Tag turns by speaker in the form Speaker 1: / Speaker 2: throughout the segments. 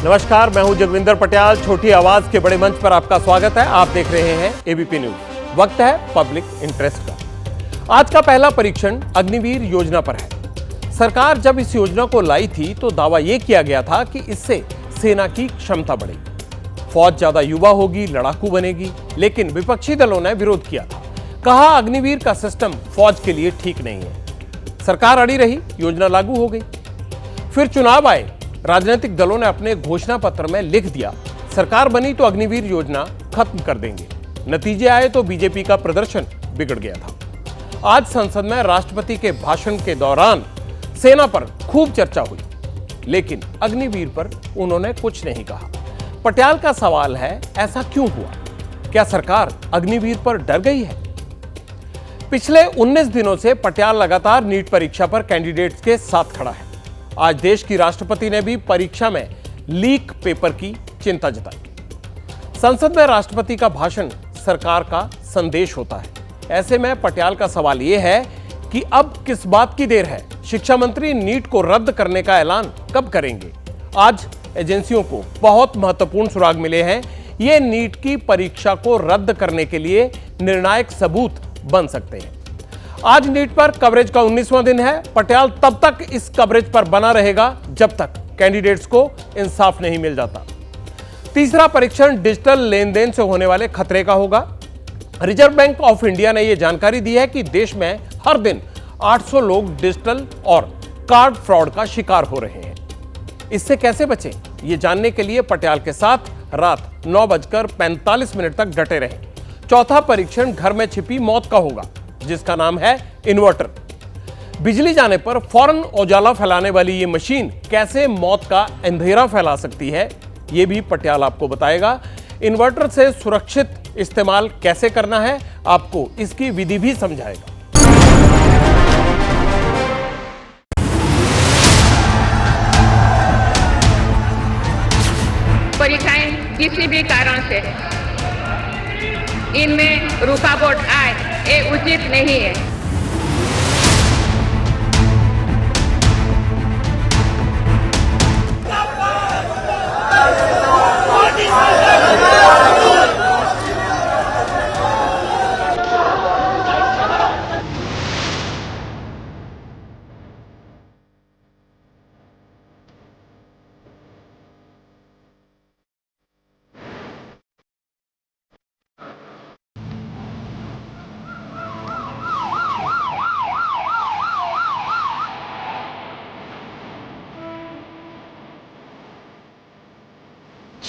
Speaker 1: नमस्कार, मैं हूं जगविंदर पटियाल। छोटी आवाज के बड़े मंच पर आपका स्वागत है। आप देख रहे हैं एबीपी न्यूज। वक्त है पब्लिक इंटरेस्ट का। आज का पहला परीक्षण अग्निवीर योजना पर है। सरकार जब इस योजना को लाई थी तो दावा यह किया गया था कि इससे सेना की क्षमता बढ़ेगी, फौज ज्यादा युवा होगी, लड़ाकू बनेगी। लेकिन विपक्षी दलों ने विरोध किया था, कहा अग्निवीर का सिस्टम फौज के लिए ठीक नहीं है। सरकार अड़ी रही, योजना लागू हो गई। फिर चुनाव आए, राजनीतिक दलों ने अपने घोषणा पत्र में लिख दिया सरकार बनी तो अग्निवीर योजना खत्म कर देंगे। नतीजे आए तो बीजेपी का प्रदर्शन बिगड़ गया था। आज संसद में राष्ट्रपति के भाषण के दौरान सेना पर खूब चर्चा हुई, लेकिन अग्निवीर पर उन्होंने कुछ नहीं कहा। पटियाल का सवाल है, ऐसा क्यों हुआ? क्या सरकार अग्निवीर पर डर गई है? पिछले 19 दिनों से पटियाल लगातार नीट परीक्षा पर कैंडिडेट्स के साथ खड़ा है। आज देश की राष्ट्रपति ने भी परीक्षा में लीक पेपर की चिंता जताई। संसद में राष्ट्रपति का भाषण सरकार का संदेश होता है। ऐसे में पटियाल का सवाल यह है कि अब किस बात की देर है? शिक्षा मंत्री नीट को रद्द करने का ऐलान कब करेंगे? आज एजेंसियों को बहुत महत्वपूर्ण सुराग मिले हैं। ये नीट की परीक्षा को रद्द करने के लिए निर्णायक सबूत बन सकते हैं। आज नीट पर कवरेज का 19वां दिन है। पटियाल तब तक इस कवरेज पर बना रहेगा जब तक कैंडिडेट्स को इंसाफ नहीं मिल जाता। तीसरा परीक्षण डिजिटल लेन-देन से होने वाले खतरे का होगा। रिजर्व बैंक ऑफ इंडिया ने यह जानकारी दी है कि देश में हर दिन 800 लोग डिजिटल और कार्ड फ्रॉड का शिकार हो रहे हैं। इससे कैसे बचें, ये जानने के लिए पटियाल के साथ रात 9:45 तक डटे रहे। चौथा परीक्षण घर में छिपी मौत का होगा, जिसका नाम है इन्वर्टर। बिजली जाने पर फौरन उजाला फैलाने वाली ये मशीन कैसे मौत का अंधेरा फैला सकती है, ये भी पटियाल आपको बताएगा। इन्वर्टर से सुरक्षित इस्तेमाल कैसे करना है, आपको इसकी विधि भी समझाएगा।
Speaker 2: परीक्षाएं किसी भी कारण से इनमें रुकावट आए, ये उचित नहीं है।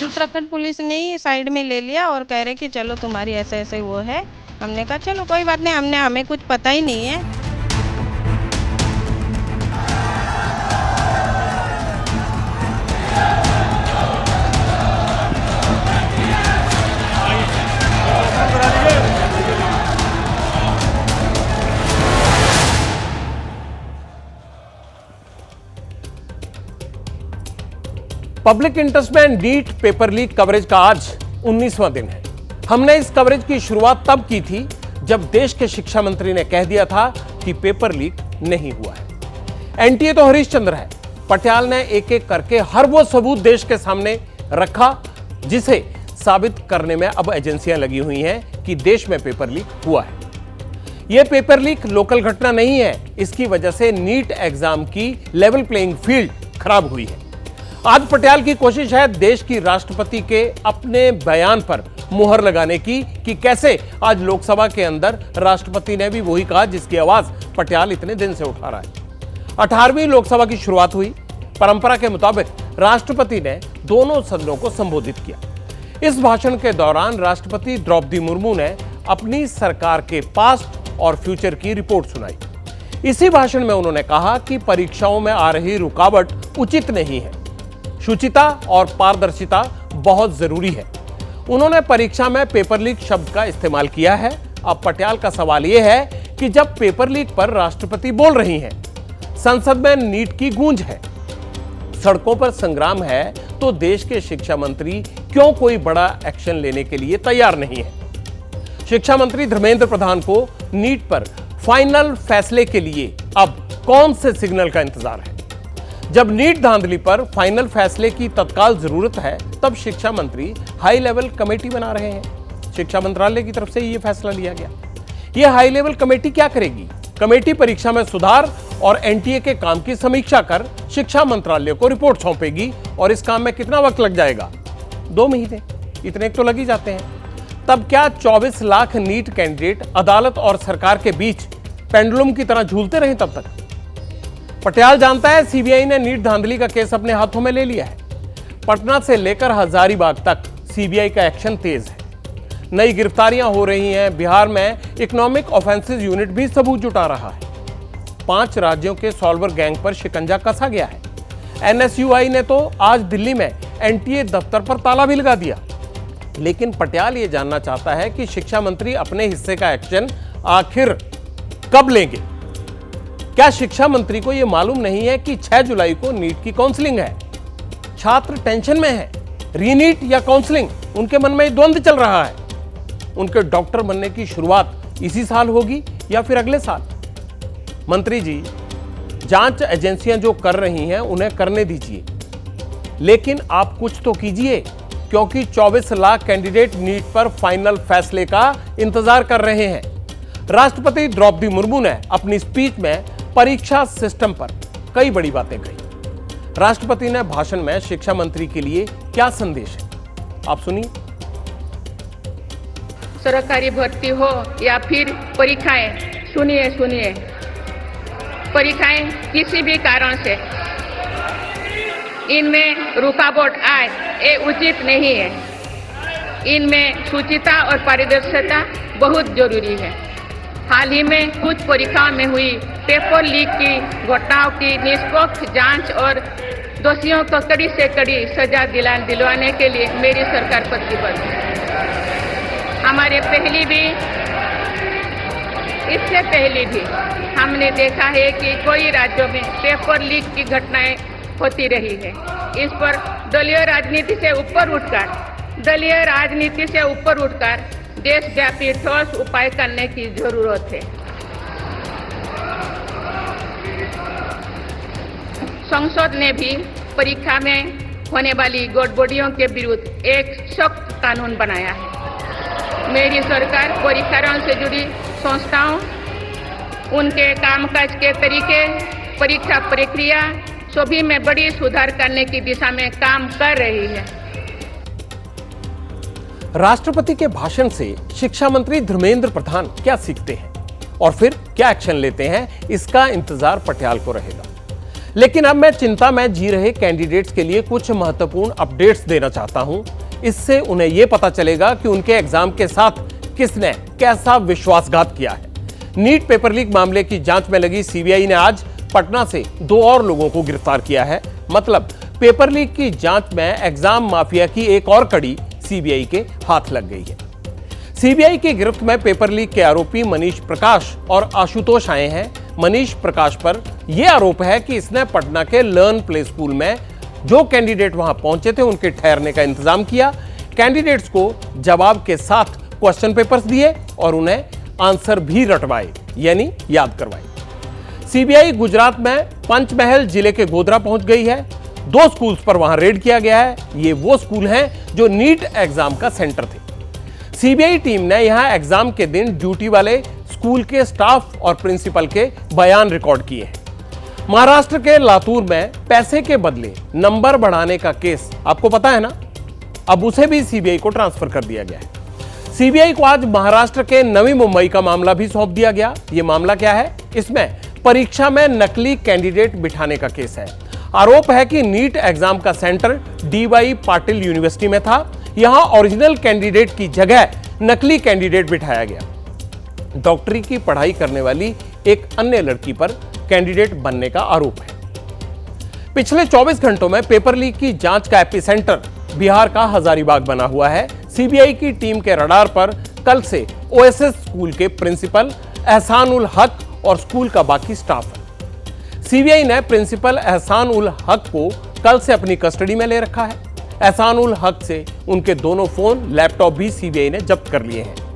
Speaker 3: उत्तराखंड पुलिस ने ही साइड में ले लिया और कह रहे कि चलो तुम्हारी ऐसे ऐसे वो है। हमने कहा चलो कोई बात नहीं, हमें कुछ पता ही नहीं है।
Speaker 1: पब्लिक इंटरेस्ट में नीट पेपर लीक कवरेज का आज 19वां दिन है। हमने इस कवरेज की शुरुआत तब की थी जब देश के शिक्षा मंत्री ने कह दिया था कि पेपर लीक नहीं हुआ है। एनटीए तो हरीशचंद्र है। पटियाल ने एक एक करके हर वो सबूत देश के सामने रखा जिसे साबित करने में अब एजेंसियां लगी हुई हैं कि देश में पेपर लीक हुआ है। यह पेपर लीक लोकल घटना नहीं है। इसकी वजह से नीट एग्जाम की लेवल प्लेइंग फील्ड खराब हुई है। आज पटियाल की कोशिश है देश की राष्ट्रपति के अपने बयान पर मुहर लगाने की कि कैसे आज लोकसभा के अंदर राष्ट्रपति ने भी वही कहा जिसकी आवाज पटियाल इतने दिन से उठा रहा है। 18वीं लोकसभा की शुरुआत हुई। परंपरा के मुताबिक राष्ट्रपति ने दोनों सदनों को संबोधित किया। इस भाषण के दौरान राष्ट्रपति द्रौपदी मुर्मू ने अपनी सरकार के पास्ट और फ्यूचर की रिपोर्ट सुनाई। इसी भाषण में उन्होंने कहा कि परीक्षाओं में आ रही रुकावट उचित नहीं है। शुचिता और पारदर्शिता बहुत जरूरी है। उन्होंने परीक्षा में पेपर लीक शब्द का इस्तेमाल किया है। अब पटियाल का सवाल यह है कि जब पेपर लीक पर राष्ट्रपति बोल रही हैं, संसद में नीट की गूंज है, सड़कों पर संग्राम है, तो देश के शिक्षा मंत्री क्यों कोई बड़ा एक्शन लेने के लिए तैयार नहीं है? शिक्षा मंत्री धर्मेंद्र प्रधान को नीट पर फाइनल फैसले के लिए अब कौन से सिग्नल का इंतजार है? जब नीट धांधली पर फाइनल फैसले की तत्काल जरूरत है, तब शिक्षा मंत्री हाई लेवल कमेटी बना रहे हैं। शिक्षा मंत्रालय की तरफ से यह फैसला लिया गया। यह हाई लेवल कमेटी क्या करेगी? कमेटी परीक्षा में सुधार और एनटीए के काम की समीक्षा कर शिक्षा मंत्रालय को रिपोर्ट सौंपेगी। और इस काम में कितना वक्त लग जाएगा? 2 महीने, इतने तो लग ही जाते हैं। तब क्या 24 लाख नीट कैंडिडेट अदालत और सरकार के बीच पेंडुलम की तरह झूलते रहे तब तक? पटियाल जानता है सीबीआई ने नीट धांधली का केस अपने हाथों में ले लिया है। पटना से लेकर हजारीबाग तक सीबीआई का एक्शन तेज है। नई गिरफ्तारियां हो रही हैं। बिहार में इकोनॉमिक ऑफेंसेस यूनिट भी सबूत जुटा रहा है। 5 राज्यों के सॉल्वर गैंग पर शिकंजा कसा गया है। एनएसयूआई ने तो आज दिल्ली में एनटीए दफ्तर पर ताला भी लगा दिया। लेकिन पटियाल ये जानना चाहता है कि शिक्षा मंत्री अपने हिस्से का एक्शन आखिर कब लेंगे। क्या शिक्षा मंत्री को यह मालूम नहीं है कि 6 जुलाई को नीट की काउंसलिंग है? छात्र टेंशन में है। रीनीट या काउंसलिंग, उनके मन में द्वंद्व चल रहा है। उनके डॉक्टर बनने की शुरुआत इसी साल होगी या फिर अगले साल? मंत्री जी, जांच एजेंसियां जो कर रही हैं उन्हें करने दीजिए, लेकिन आप कुछ तो कीजिए, क्योंकि 24 लाख कैंडिडेट नीट पर फाइनल फैसले का इंतजार कर रहे हैं। राष्ट्रपति द्रौपदी मुर्मू ने अपनी स्पीच में परीक्षा सिस्टम पर कई बड़ी बातें कही। राष्ट्रपति ने भाषण में शिक्षा मंत्री के लिए क्या संदेश है, आप सुनिए।
Speaker 2: सरकारी भर्ती हो या फिर परीक्षाएं, सुनिए, परीक्षाएं किसी भी कारण से इनमें रुकावट आए, ये उचित नहीं है। इनमें शुचिता और पारदर्शिता बहुत जरूरी है। हाल ही में कुछ परीक्षाओं में हुई पेपर लीक की घटनाओं की निष्पक्ष जांच और दोषियों को कड़ी से कड़ी सजा दिलवाने के लिए मेरी सरकार प्रतिबद्ध है। हमारे इससे पहले भी हमने देखा है कि कई राज्यों में पेपर लीक की घटनाएं होती रही है। इस पर दलीय राजनीति से ऊपर उठकर देशव्यापी ठोस उपाय करने की जरूरत है। संसद ने भी परीक्षा में होने वाली गड़बड़ियों के विरुद्ध एक सख्त कानून बनाया है। मेरी सरकार परीक्षाओं से जुड़ी संस्थाओं, उनके कामकाज के तरीके, परीक्षा प्रक्रिया सभी में बड़ी सुधार करने की दिशा में काम कर रही है।
Speaker 1: राष्ट्रपति के भाषण से शिक्षा मंत्री धर्मेंद्र प्रधान क्या सीखते हैं और फिर क्या एक्शन लेते हैं, इसका इंतजार पटियाल को रहेगा। लेकिन अब मैं चिंता में जी रहे कैंडिडेट्स के लिए कुछ महत्वपूर्ण अपडेट्स देना चाहता हूं। इससे उन्हें यह पता चलेगा कि उनके एग्जाम के साथ किसने कैसा विश्वासघात किया है। नीट पेपर लीक मामले की जांच में लगी सीबीआई ने आज पटना से 2 और लोगों को गिरफ्तार किया है। मतलब पेपर लीक की जांच में एग्जाम माफिया की एक और कड़ी सीबीआई के हाथ लग गई है। सीबीआई की गिरफ्त में पेपर लीक के आरोपी मनीष प्रकाश और आशुतोष आए हैं। मनीष प्रकाश पर यह आरोप है कि इसने पटना के लर्न प्ले स्कूल में जो कैंडिडेट वहां पहुंचे थे उनके ठहरने का इंतजाम किया, कैंडिडेट्स को जवाब के साथ क्वेश्चन पेपर्स दिए और उन्हें आंसर भी रटवाए, यानी याद करवाए। सीबीआई गुजरात में पंचमहल जिले के गोधरा पहुंच गई है। 2 स्कूल्स पर वहां रेड किया गया है। ये वो स्कूल हैं जो नीट एग्जाम का सेंटर थे। सीबीआई टीम ने यहां एग्जाम के दिन ड्यूटी वाले स्कूल के स्टाफ और प्रिंसिपल के बयान रिकॉर्ड किए हैं। महाराष्ट्र के लातूर में पैसे के बदले नंबर बढ़ाने का केस आपको पता है ना, अब उसे भी सीबीआई को ट्रांसफर कर दिया गया है। सीबीआई को आज महाराष्ट्र के नवी मुंबई का मामला भी सौंप दिया गया। यह मामला क्या है? इसमें परीक्षा में नकली कैंडिडेट बिठाने का केस है। आरोप है कि नीट एग्जाम का सेंटर डीवाई पाटिल यूनिवर्सिटी में था। यहां ओरिजिनल कैंडिडेट की जगह नकली कैंडिडेट बिठाया गया। डॉक्टरी की पढ़ाई करने वाली एक अन्य लड़की पर कैंडिडेट बनने का आरोप है। पिछले 24 घंटों में पेपर लीक की जांच का एपिसेंटर बिहार का हजारीबाग बना हुआ है। सीबीआई की टीम के रडार पर कल से ओएसएस स्कूल के प्रिंसिपल एहसान उल हक और स्कूल का बाकी स्टाफ है। सीबीआई ने प्रिंसिपल एहसान उल हक को कल से अपनी कस्टडी में ले रखा है। एहसान उल हक से उनके दोनों फोन, लैपटॉप भी सीबीआई ने जब्त कर लिए हैं।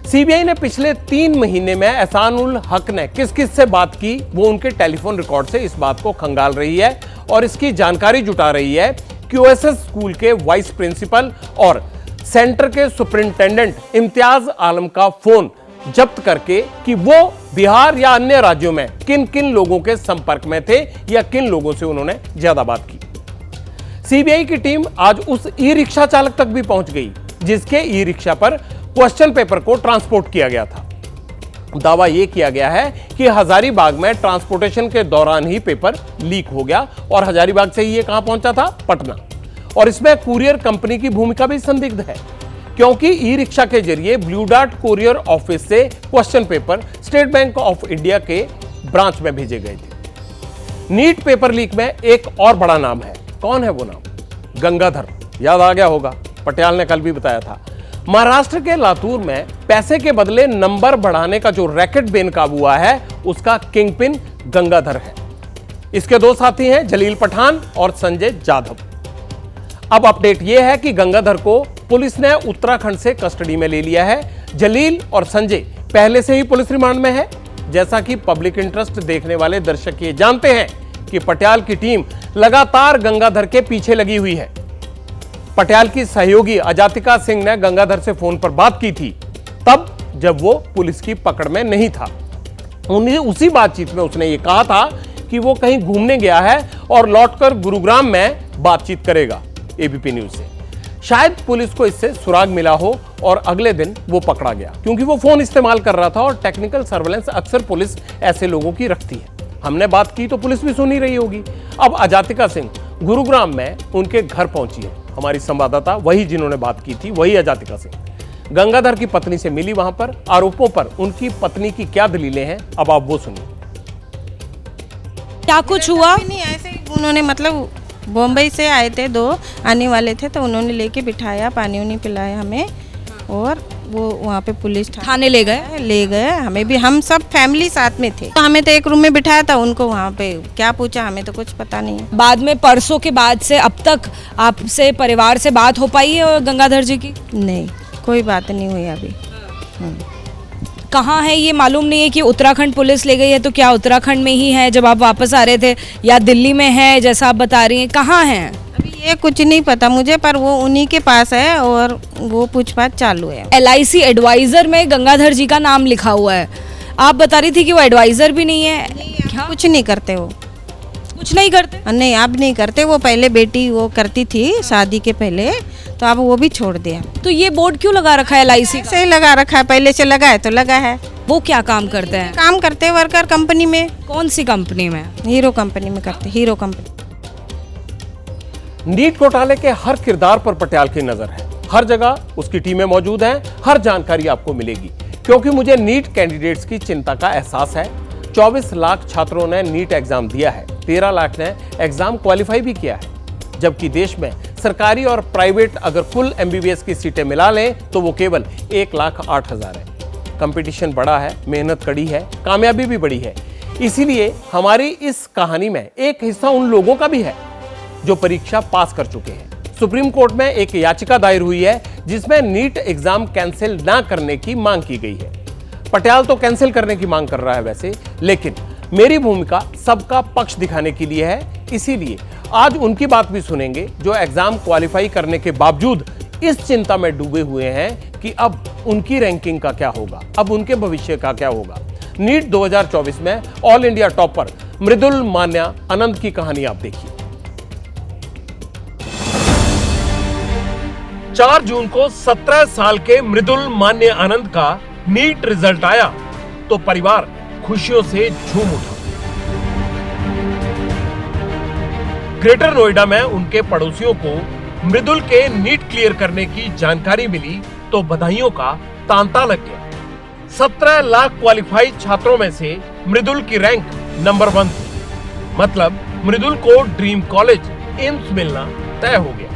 Speaker 1: सीबीआई ने पिछले 3 महीने में एहसान उल हक ने किस किस से बात की, वो उनके टेलीफोन रिकॉर्ड से इस बात को खंगाल रही है और इसकी जानकारी जुटा रही है QSS स्कूल के वाइस प्रिंसिपल और सेंटर के सुपरिंटेंडेंट इम्तियाज आलम का फोन जब्त करके कि वो बिहार या अन्य राज्यों में किन किन लोगों के संपर्क में थे या किन लोगों से उन्होंने ज्यादा बात की। सीबीआई की टीम आज उस ई रिक्शा चालक तक भी पहुंच गई जिसके ई रिक्शा पर क्वेश्चन पेपर को ट्रांसपोर्ट किया गया था। दावा यह किया गया है कि हजारीबाग में ट्रांसपोर्टेशन के दौरान ही पेपर लीक हो गया और हजारीबाग से ही ये कहां पहुंचा था? पटना। और इसमें कुरियर कंपनी की भूमिका भी संदिग्ध है क्योंकि ई रिक्शा के जरिए ब्लू डार्ट कुरियर ऑफिस से question paper state bank of India के ब्रांच में भेजे गए थे। नीट पेपर लीक में एक और बड़ा नाम है। कौन है वो नाम? गंगाधर। याद आ गया होगा, पटियाल ने कल भी बताया था। महाराष्ट्र के लातूर में पैसे के बदले नंबर बढ़ाने का जो रैकेट बेनकाबू हुआ है उसका किंगपिन गंगाधर है। इसके दो साथी हैं, जलील पठान और संजय जाधव। अब अपडेट यह है कि गंगाधर को पुलिस ने उत्तराखंड से कस्टडी में ले लिया है। जलील और संजय पहले से ही पुलिस रिमांड में है। जैसा कि पब्लिक इंटरेस्ट देखने वाले दर्शक ये जानते हैं कि पटियाल की टीम लगातार गंगाधर के पीछे लगी हुई है। पटियाल की सहयोगी अजातिका सिंह ने गंगाधर से फोन पर बात की थी तब जब वो पुलिस की पकड़ में नहीं था। उसी बातचीत में उसने ये कहा था कि वो कहीं घूमने गया है और लौटकर गुरुग्राम में बातचीत करेगा एबीपी न्यूज से। शायद पुलिस को इससे सुराग मिला हो और अगले दिन वो पकड़ा गया क्योंकि वो फोन इस्तेमाल कर रहा था और टेक्निकल सर्वेलेंस अक्सर पुलिस ऐसे लोगों की रखती है। हमने बात की तो पुलिस भी सुन ही रही होगी। अब अजातिका सिंह गुरुग्राम में उनके घर पहुंची है। हमारी संवाददाता वही जिन्होंने बात की थी, वही अजातिका सिंह गंगाधर की पत्नी से मिली। वहां पर आरोपों पर उनकी पत्नी की क्या दलीलें हैं, अब आप वो सुनिए।
Speaker 3: क्या कुछ हुआ? नहीं, ऐसे ही उन्होंने मतलब बॉम्बे से आए थे, दो आने वाले थे तो उन्होंने लेके बिठाया, पानी उनी पिलाया हमें और वो वहाँ पे पुलिस
Speaker 4: थाने ले गए।
Speaker 3: हमें भी, हम सब फैमिली साथ में थे तो हमें तो एक रूम में बिठाया था, उनको वहाँ पे क्या पूछा हमें तो कुछ पता नहीं है।
Speaker 4: बाद में परसों के बाद से अब तक आपसे परिवार से बात हो पाई है और गंगाधर जी की?
Speaker 3: नहीं, कोई बात नहीं हुई अभी।
Speaker 4: कहाँ है ये मालूम नहीं है कि उत्तराखंड पुलिस ले गई है तो क्या उत्तराखंड में ही है जब आप वापस आ रहे थे या दिल्ली में है जैसा आप बता रही हैं? कहाँ हैं
Speaker 3: अभी ये कुछ नहीं पता मुझे, पर वो उन्हीं के पास है और वो पूछताछ चालू है।
Speaker 4: LIC एडवाइजर में गंगाधर जी का नाम लिखा हुआ है। आप बता रही थी कि वो एडवाइजर भी नहीं है।
Speaker 3: कुछ नहीं करते वो,
Speaker 4: कुछ नहीं करते?
Speaker 3: नहीं, अब नहीं करते। वो पहले बेटी वो करती थी शादी के पहले, तो अब वो भी छोड़ दिया।
Speaker 4: तो ये बोर्ड क्यों लगा रखा है LIC?
Speaker 3: सही लगा रखा है, पहले से लगा है तो लगा है।
Speaker 4: वो क्या काम करते हैं?
Speaker 3: काम करते हैं वर्कर कंपनी में।
Speaker 4: कौन सी कंपनी में?
Speaker 3: हीरो कंपनी में करते, हीरो कंपनी।
Speaker 1: नीट घोटाले के हर किरदार पर पटियाल की नजर है। हर जगह उसकी टीमें मौजूद हैं, हर जानकारी आपको मिलेगी क्योंकि मुझे नीट कैंडिडेट्स की चिंता का एहसास है। 24 लाख छात्रों ने नीट एग्जाम दिया है, 13 लाख ने एग्जाम क्वालिफाई भी किया है, जबकि देश में सरकारी और प्राइवेट अगर कुल MBBS की सीटें मिला लें तो वो केवल 1,08,000 है। कंपटीशन बड़ा है, मेहनत कड़ी है, कामयाबी भी बड़ी है। इसीलिए हमारी इस कहानी में एक हिस्सा उन लोगों का भी है जो परीक्षा पास कर चुके हैं। सुप्रीम कोर्ट में एक याचिका दायर हुई है जिसमें नीट एग्जाम कैंसिल ना करने की मांग की गई है। पटियाल तो कैंसिल करने की मांग कर रहा है वैसे, लेकिन मेरी भूमिका सबका पक्ष दिखाने के लिए है। इसीलिए आज उनकी बात भी सुनेंगे जो एग्जाम क्वालिफाई करने के बावजूद इस चिंता में डूबे हुए हैं कि अब उनकी रैंकिंग का क्या होगा, अब उनके भविष्य का क्या होगा। नीट 2024 में ऑल इंडिया टॉपर मृदुल मान्या आनंद की कहानी आप देखिए। 4 जून को 17 साल के मृदुल मान्य आनंद का नीट रिजल्ट आया तो परिवार खुशियों से झूम उठा। ग्रेटर नोएडा में उनके पड़ोसियों को मृदुल के नीट क्लियर करने की जानकारी मिली तो बधाइयों का तांता लग गया। 17 लाख क्वालिफाइड छात्रों में से मृदुल की रैंक नंबर 1 थी। मतलब मृदुल को ड्रीम कॉलेज एम्स मिलना तय हो गया।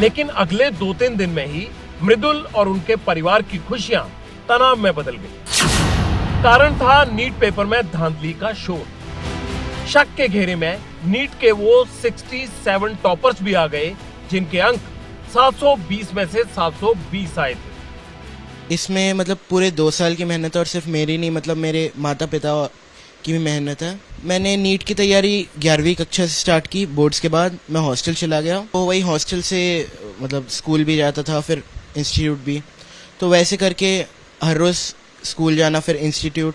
Speaker 1: लेकिन अगले 2-3 दिन में ही मृदुल और उनके परिवार की खुशियां तनाव में बदल गई। कारण था नीट पेपर में धांधली का शोर। शक के घेरे में नीट के वो 67 टॉपर्स भी आ गए जिनके अंक 720 में से 720 आए थे।
Speaker 5: इसमें मतलब पूरे 2 साल की मेहनत है और सिर्फ मेरी नहीं, मतलब मेरे माता पिता की भी मेहनत है। मैंने नीट की तैयारी 11वीं कक्षा से स्टार्ट की। बोर्ड्स के बाद मैं हॉस्टल चला गया, तो वही हॉस्टल से मतलब स्कूल भी जाता था, फिर इंस्टीट्यूट भी। तो वैसे करके हर रोज़ स्कूल जाना, फिर इंस्टीट्यूट,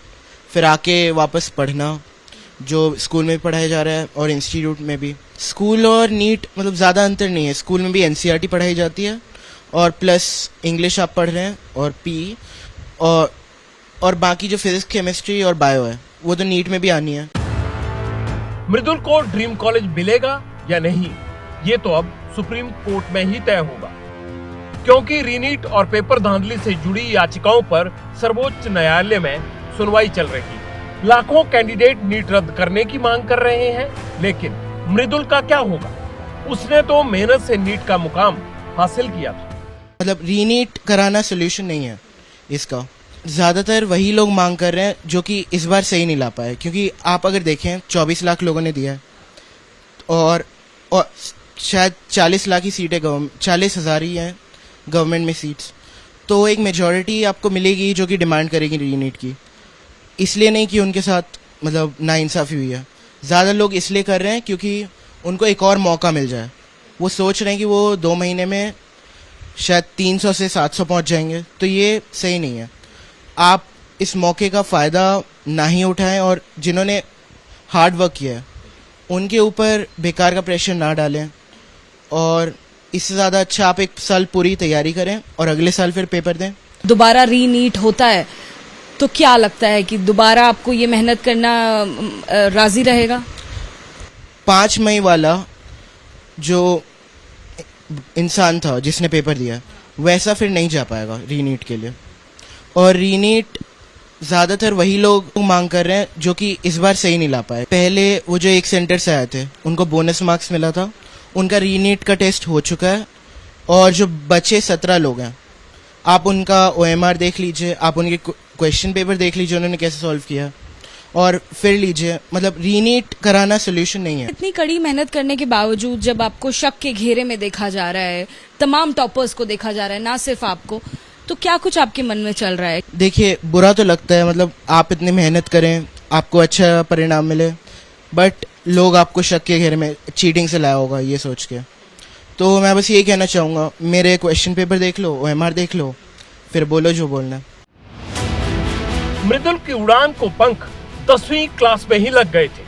Speaker 5: फिर आके वापस पढ़ना, जो स्कूल में पढ़ाया जा रहा है और इंस्टीट्यूट में भी। स्कूल और नीट मतलब ज़्यादा अंतर नहीं है। स्कूल में भी एनसीईआरटी पढ़ाई जाती है और प्लस इंग्लिश आप पढ़ रहे हैं और पी और बाकी जो फिजिक्स, केमिस्ट्री और बायो है वो तो नीट में भी आनी है।
Speaker 1: मृदुल को ड्रीम कॉलेज मिलेगा या नहीं, ये तो अब सुप्रीम कोर्ट में ही तय होगा, क्योंकि रीनीट और पेपर धांधली से जुड़ी याचिकाओं पर सर्वोच्च न्यायालय में सुनवाई चल रही है। लाखों कैंडिडेट नीट रद्द करने की मांग कर रहे हैं, लेकिन मृदुल का क्या होगा? उसने तो मेहनत से नीट का मुकाम हासिल किया था।
Speaker 5: मतलब रीनीट कराना सोल्यूशन नहीं है इसका। ज़्यादातर वही लोग मांग कर रहे हैं जो कि इस बार सही नहीं ला पाए, क्योंकि आप अगर देखें 24 लाख लोगों ने दिया है और शायद 40 लाख ही सीटें 40,000 ही हैं गवर्नमेंट में सीट्स। तो एक मेजॉरिटी आपको मिलेगी जो कि डिमांड करेगी रीनीट की। इसलिए नहीं कि उनके साथ मतलब नाइंसाफ़ी हुई है, ज़्यादा लोग इसलिए कर रहे हैं क्योंकि उनको एक और मौका मिल जाए। वो सोच रहे हैं कि वो 2 महीने में शायद 300 से 700 पहुंच जाएंगे, तो ये सही नहीं है। आप इस मौके का फ़ायदा ना ही उठाएं और जिन्होंने हार्ड वर्क किया है उनके ऊपर बेकार का प्रेशर ना डालें, और इससे ज़्यादा अच्छा आप 1 साल पूरी तैयारी करें और अगले साल फिर पेपर दें।
Speaker 4: दोबारा रीनीट होता है तो क्या लगता है कि दोबारा आपको ये मेहनत करना राजी रहेगा?
Speaker 5: 5 मई वाला जो इंसान था जिसने पेपर दिया वैसा फिर नहीं जा पाएगा रीनीट के लिए। और रीनीट ज़्यादातर वही लोग मांग कर रहे हैं जो कि इस बार सही नहीं ला पाए। पहले वो जो एक सेंटर से आए थे उनको बोनस मार्क्स मिला था, उनका रीनीट का टेस्ट हो चुका है, और जो बचे 17 लोग हैं आप उनका OMR देख लीजिए, आप उनके क्वेश्चन पेपर देख लीजिए उन्होंने कैसे सॉल्व किया, और फिर लीजिए। मतलब रीनीट कराना सोल्यूशन नहीं है।
Speaker 4: इतनी कड़ी मेहनत करने के बावजूद जब आपको शक के घेरे में देखा जा रहा है, तमाम टॉपर्स को देखा जा रहा है, ना सिर्फ आपको, तो क्या कुछ आपके मन में चल रहा है?
Speaker 5: देखिए बुरा तो लगता है, मतलब आप इतनी मेहनत करें, आपको अच्छा परिणाम मिले, बट लोग आपको शक के घेरे में चीटिंग से लाया होगा ये सोच के। तो मैं बस यही कहना चाहूँगा, मेरे क्वेश्चन पेपर देख लो, OMR देख लो, फिर बोलो जो बोलना है।
Speaker 1: मृदुल की उड़ान को पंख 10वीं क्लास में ही लग गए थे।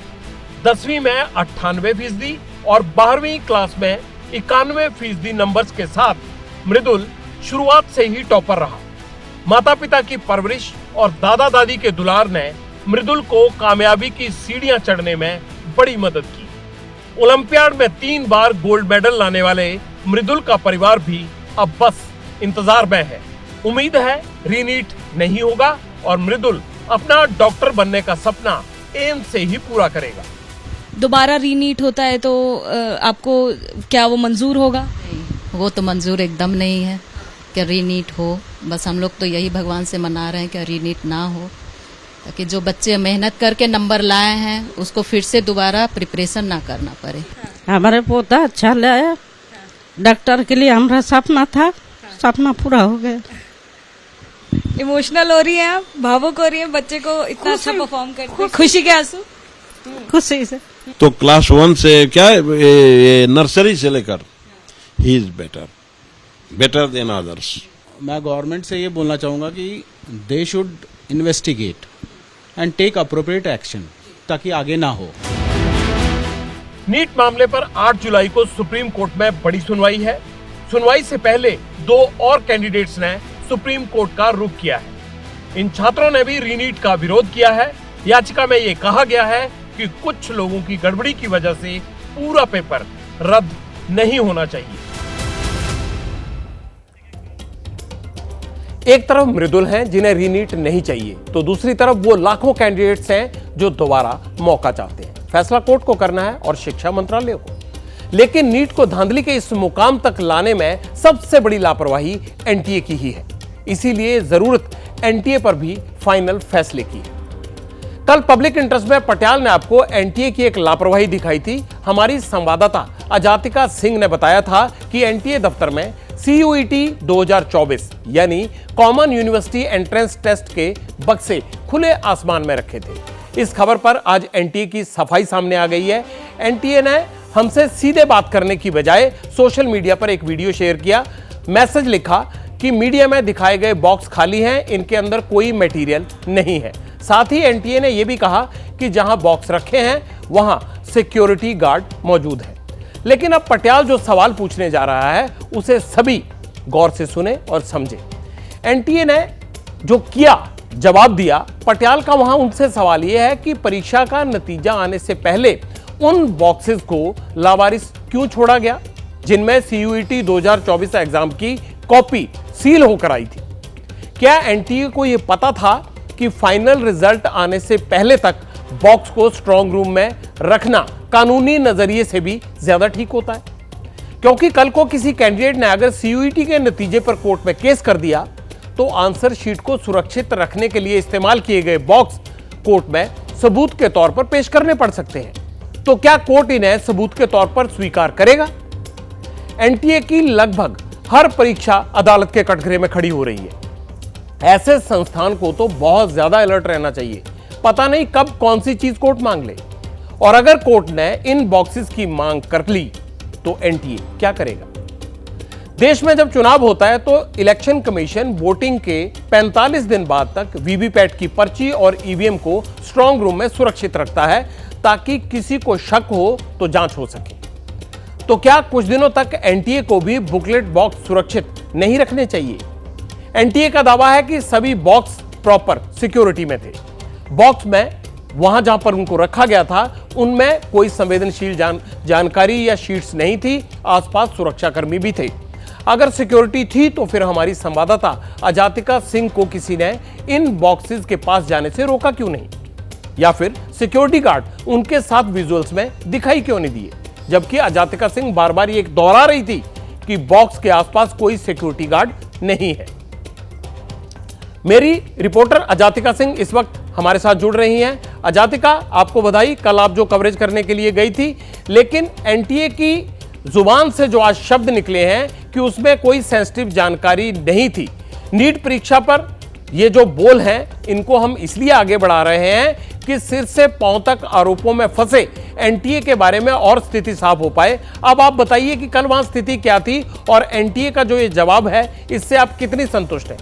Speaker 1: 10वीं में 98% और 12वीं क्लास में 91% नंबर्स के साथ मृदुल शुरुआत से ही टॉपर रहा। माता पिता की परवरिश और दादा दादी के दुलार ने मृदुल को कामयाबी की सीढ़ियां चढ़ने में बड़ी मदद की। ओलंपियाड में 3 बार गोल्ड मेडल लाने वाले मृदुल का परिवार भी अब बस इंतजार में है। उम्मीद है रीनीट नहीं होगा और मृदुल अपना डॉक्टर बनने का सपना एम्स से ही पूरा करेगा।
Speaker 4: दोबारा रीनीट होता है तो आपको क्या वो मंजूर होगा?
Speaker 6: वो तो मंजूर एकदम नहीं है कि रीनीट हो। बस हम लोग तो यही भगवान से मना रहे हैं कि रीनीट ना हो, ताकि जो बच्चे मेहनत करके नंबर लाए हैं उसको फिर से दोबारा प्रिपरेशन ना करना पड़े।
Speaker 7: हमारे पोता अच्छा लाया, डॉक्टर के लिए हमारा सपना था, सपना पूरा हो गया।
Speaker 4: इमोशनल हो रही है आप, भावुक हो रही है, बच्चे को इतना अच्छा परफॉर्म करके खुशी के आंसू?
Speaker 7: खुशी से।
Speaker 8: तो क्लास 1 से क्या नर्सरी से लेकर ही इज बेटर देन अदर्स।
Speaker 9: मैं गवर्नमेंट से ये बोलना चाहूँगा कि they should investigate and take appropriate action, ताकि आगे ना हो।
Speaker 1: नीट मामले पर 8 जुलाई को सुप्रीम कोर्ट में बड़ी सुनवाई है। सुनवाई से पहले 2 और कैंडिडेट्स ने सुप्रीम कोर्ट का रुख किया है। इन छात्रों ने भी रीनीट का विरोध किया है। याचिका में ये कहा गया है कि कुछ लोगों की गड़बड़ी की वजह से पूरा पेपर रद्द नहीं होना चाहिए। एक तरफ मृदुल हैं जिन्हें रीनीट नहीं चाहिए, तो दूसरी तरफ वो लाखों कैंडिडेट्स हैं जो दोबारा मौका चाहते हैं। फैसला कोर्ट को करना है और शिक्षा मंत्रालय को। लेकिन नीट को धांधली के इस मुकाम तक लाने में सबसे बड़ी लापरवाही एनटीए की ही है। इसीलिए जरूरत एनटीए पर भी फाइनल फैसले की है। कल पब्लिक इंटरेस्ट में पटियाल ने आपको एनटीए की एक लापरवाही दिखाई थी। हमारी संवाददाता अजातिका सिंह ने बताया था कि एनटीए दफ्तर में CUET 2024 यानी कॉमन यूनिवर्सिटी एंट्रेंस टेस्ट के बक्से खुले आसमान में रखे थे। इस खबर पर आज एनटीए की सफाई सामने आ गई है। एनटीए ने हमसे सीधे बात करने की बजाय सोशल मीडिया पर एक वीडियो शेयर किया, मैसेज लिखा कि मीडिया में दिखाए गए बॉक्स खाली हैं, इनके अंदर कोई मटेरियल नहीं है। साथ ही एनटीए ने यह भी कहा कि जहां बॉक्स रखे हैं वहां सिक्योरिटी गार्ड मौजूद है। लेकिन अब पटियाल जो सवाल पूछने जा रहा है उसे सभी गौर से सुने और समझे। एनटीए ने जो किया, जवाब दिया, पटियाल का वहां उनसे सवाल यह है कि परीक्षा का नतीजा आने से पहले उन बॉक्सेस को लावारिस क्यों छोड़ा गया जिनमें CUET 2024 एग्जाम की कॉपी सील होकर आई थी। क्या एनटीए को यह पता था कि फाइनल रिजल्ट आने से पहले तक बॉक्स को स्ट्रांग रूम में रखना कानूनी नजरिए से भी ज्यादा ठीक होता है? क्योंकि कल को किसी कैंडिडेट ने अगर CUET के नतीजे पर कोर्ट में केस कर दिया तो आंसर शीट को सुरक्षित रखने के लिए इस्तेमाल किए गए बॉक्स कोर्ट में सबूत के तौर पर पेश करने पड़ सकते हैं। तो क्या कोर्ट इन्हें सबूत के तौर पर स्वीकार करेगा? एनटीए की लगभग हर परीक्षा अदालत के कटघरे में खड़ी हो रही है। ऐसे संस्थान को तो बहुत ज्यादा अलर्ट रहना चाहिए। पता नहीं कब कौन सी चीज कोर्ट मांग ले, और अगर कोर्ट ने इन बॉक्सेस की मांग कर ली तो एनटीए क्या करेगा? देश में जब चुनाव होता है तो इलेक्शन कमीशन वोटिंग के 45 दिन बाद तक वीवीपैट की पर्ची और ईवीएम को स्ट्रांग रूम में सुरक्षित रखता है ताकि किसी को शक हो तो जांच हो सके। तो क्या कुछ दिनों तक एनटीए को भी बुकलेट बॉक्स सुरक्षित नहीं रखने चाहिए? एनटीए का दावा है कि सभी बॉक्स प्रॉपर सिक्योरिटी में थे। बॉक्स में वहां जहां पर उनको रखा गया था उनमें कोई संवेदनशील जानकारी या शीट्स नहीं थी। आसपास सुरक्षाकर्मी भी थे। अगर सिक्योरिटी थी तो फिर हमारी संवाददाता अजातिका सिंह को किसी ने इन बॉक्सेस के पास जाने से रोका क्यों नहीं? या फिर सिक्योरिटी गार्ड उनके साथ विजुअल्स में दिखाई क्यों नहीं दिए? जबकि अजातिका सिंह बार बार ये दोहरा रही थी कि बॉक्स के आसपास कोई सिक्योरिटी गार्ड नहीं है। मेरी रिपोर्टर अजातिका सिंह इस वक्त हमारे साथ जुड़ रही हैं। अजातिका, आपको बधाई, कल आप जो कवरेज करने के लिए गई थी, लेकिन एनटीए की जुबान से जो आज शब्द निकले हैं कि उसमें कोई सेंसिटिव जानकारी नहीं थी। नीट परीक्षा पर ये जो बोल हैं इनको हम इसलिए आगे बढ़ा रहे हैं कि सिर से पांव तक आरोपों में फंसे एनटीए के बारे में और स्थिति साफ हो पाए। अब आप बताइए कि कल वहां स्थिति क्या थी और एनटीए का जो ये जवाब है इससे आप कितनी संतुष्ट हैं?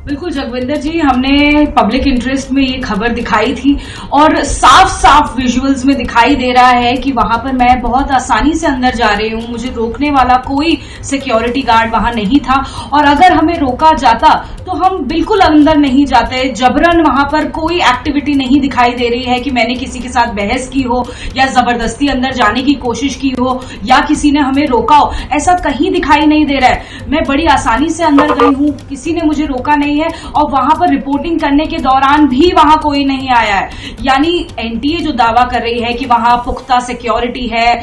Speaker 4: बिल्कुल जगविंदर जी, हमने पब्लिक इंटरेस्ट में ये खबर दिखाई थी और साफ साफ विजुअल्स में दिखाई दे रहा है कि वहां पर मैं बहुत आसानी से अंदर जा रही हूं, मुझे रोकने वाला कोई सिक्योरिटी गार्ड वहां नहीं था। और अगर हमें रोका जाता तो हम बिल्कुल अंदर नहीं जाते। जबरन वहां पर कोई एक्टिविटी नहीं दिखाई दे रही है कि मैंने किसी के साथ बहस की हो या जबरदस्ती अंदर जाने की कोशिश की हो या किसी ने हमें रोका हो, ऐसा कहीं दिखाई नहीं दे रहा है। मैं बड़ी आसानी से अंदर गई हूं, किसी ने मुझे रोका नहीं है और वहां पर रिपोर्टिंग करने के दौरान भी वहां कोई नहीं आया है। यानी एनटीए जो दावा कर रही है कि वहां पुख्ता सिक्योरिटी है,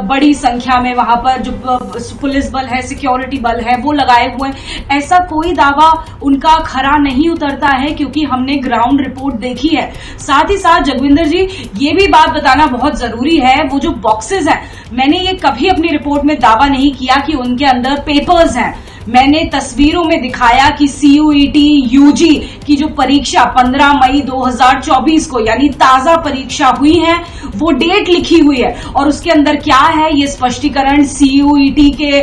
Speaker 4: बड़ी संख्या में वहां पर जो पुलिस बल है, सिक्योरिटी बल है, वो लगाए हुए हैं, ऐसा कोई दावा उनका खरा नहीं उतरता है क्योंकि हमने ग्राउंड रिपोर्ट देखी है। साथ ही साथ जगविंदर जी, ये भी बात बताना बहुत जरूरी है, वो जो बॉक्सेस हैं, मैंने ये कभी अपनी रिपोर्ट में दावा नहीं किया कि उनके अंदर पेपर्स हैं। मैंने तस्वीरों में दिखाया कि CUET UG की जो परीक्षा 15 मई 2024 को यानी ताजा परीक्षा हुई है, वो डेट लिखी हुई है और उसके अंदर क्या है ये स्पष्टीकरण CUET के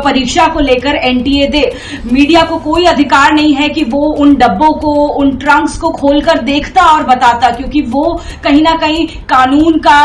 Speaker 4: परीक्षा को लेकर एनटीए दे। मीडिया को कोई अधिकार नहीं है कि वो उन डब्बों को, उन ट्रंक्स को खोलकर देखता और बताता, क्योंकि वो कहीं ना कहीं कानून का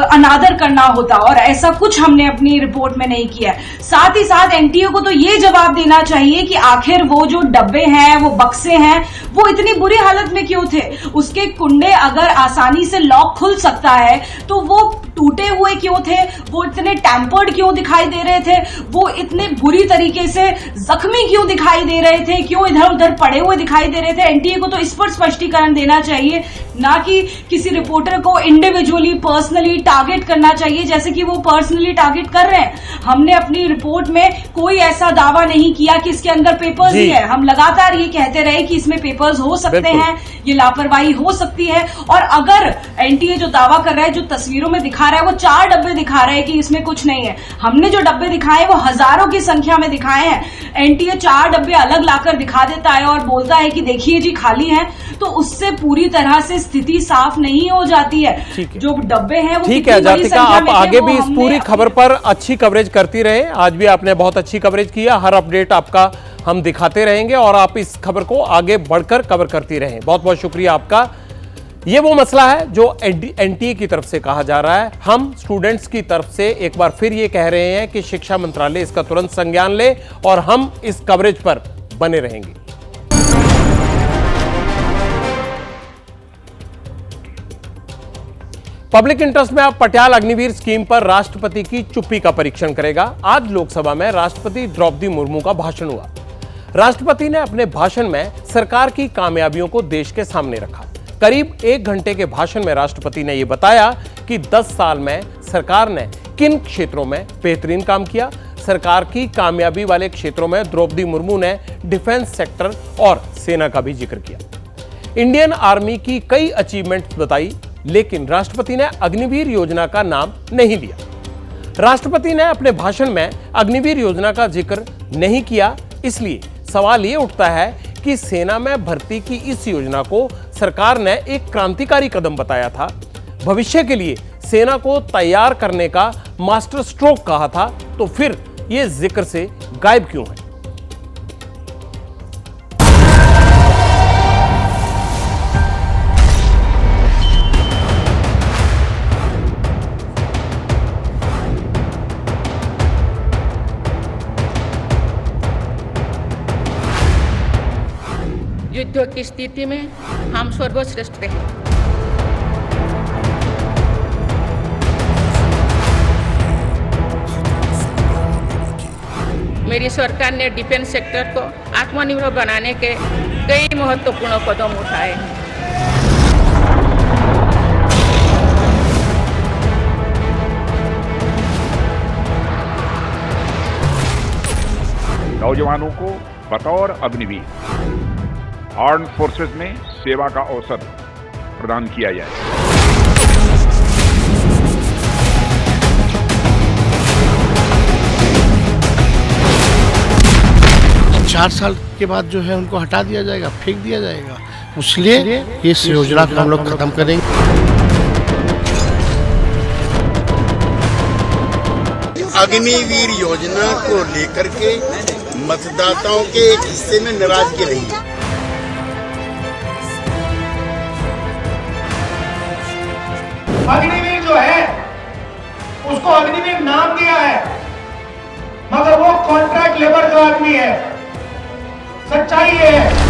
Speaker 4: अनादर करना होता और ऐसा कुछ हमने अपनी रिपोर्ट में नहीं किया है। साथ ही साथ एनटीए को तो ये जवाब देना चाहिए कि आखिर वो जो डब्बे हैं, वो बक्से हैं, वो इतनी बुरी हालत में क्यों थे? उसके कुंडे अगर आसानी से लॉक खुल सकता है तो वो टूटे हुए क्यों थे, वो इतने टैम्पर्ड क्यों दिखाई दे रहे थे, वो इतने बुरी तरीके से जख्मी क्यों दिखाई दे रहे थे, क्यों इधर उधर पड़े हुए दिखाई दे रहे थे। एनटीए को तो इस पर स्पष्टीकरण देना चाहिए, ना कि किसी रिपोर्टर को इंडिविजुअली पर्सनली टारगेट करना चाहिए जैसे कि वो पर्सनली टारगेट कर रहे हैं। हमने अपनी रिपोर्ट में कोई ऐसा दावा नहीं किया कि इसके अंदर पेपर्स ही है। हम लगातार ये कहते रहे कि इसमें पेपर्स हो सकते हैं, ये लापरवाही हो सकती है। और अगर एनटीए जो दावा कर रहा है, जो तस्वीरों में दिखा रहा है, वो 4 डब्बे दिखा रहे हैं कि इसमें कुछ नहीं है। हमने जो डब्बे दिखाए वो हजारों की संख्या में दिखाए हैं। एनटीए 4 डब्बे अलग लाकर दिखा देता है और बोलता है कि देखिए जी खाली हैं, तो उससे पूरी तरह से स्थिति साफ नहीं हो जाती है। जो डब्बे हैं वो
Speaker 1: ठीक है जातिका, आप आगे भी इस पूरी खबर पर अच्छी कवरेज करती रहे। आज भी आपने बहुत अच्छी कवरेज किया, हर अपडेट आपका हम दिखाते रहेंगे और आप इस खबर को आगे बढ़कर कवर करती रहें। बहुत बहुत शुक्रिया आपका। ये वो मसला है जो एनटीए की तरफ से कहा जा रहा है। हम स्टूडेंट्स की तरफ से एक बार फिर ये कह रहे हैं कि शिक्षा मंत्रालय इसका तुरंत संज्ञान ले और हम इस कवरेज पर बने रहेंगे। पब्लिक इंटरेस्ट में अब पटियाला अग्निवीर स्कीम पर राष्ट्रपति की चुप्पी का परीक्षण करेगा। आज लोकसभा में राष्ट्रपति द्रौपदी मुर्मू का भाषण हुआ। राष्ट्रपति ने अपने भाषण में सरकार की कामयाबियों को देश के सामने रखा। करीब 1 घंटे के भाषण में राष्ट्रपति ने यह बताया कि 10 साल में सरकार ने किन क्षेत्रों में बेहतरीन काम किया। सरकार की कामयाबी वाले क्षेत्रों में द्रौपदी मुर्मू ने डिफेंस सेक्टर और सेना का भी जिक्र किया। इंडियन आर्मी की कई अचीवमेंट्स बताई, लेकिन राष्ट्रपति ने अग्निवीर योजना का नाम नहीं लिया। राष्ट्रपति ने अपने भाषण में अग्निवीर योजना का जिक्र नहीं किया, इसलिए सवाल ये उठता है कि सेना में भर्ती की इस योजना को सरकार ने एक क्रांतिकारी कदम बताया था, भविष्य के लिए सेना को तैयार करने का मास्टर स्ट्रोक कहा था, तो फिर ये जिक्र से गायब क्यों है?
Speaker 2: युद्ध की स्थिति में हम सर्वश्रेष्ठ रहे। मेरी सरकार ने डिफेंस सेक्टर को आत्मनिर्भर बनाने के कई महत्वपूर्ण कदम उठाए हैं।
Speaker 10: नौजवानों को बतौर अग्निवीर आर्म फोर्सेस में सेवा का अवसर प्रदान किया जाए।
Speaker 11: 4 साल के बाद जो है उनको हटा दिया जाएगा, फेंक दिया जाएगा। इसलिए इस योजना को हम लोग खत्म करेंगे।
Speaker 12: अग्निवीर योजना को लेकर के मतदाताओं के एक हिस्से में नाराजगी रही है।
Speaker 13: अग्निवीर जो है उसको अग्निवीर नाम दिया है, मगर वो कॉन्ट्रैक्ट लेबर का आदमी है। सच्चाई ये है।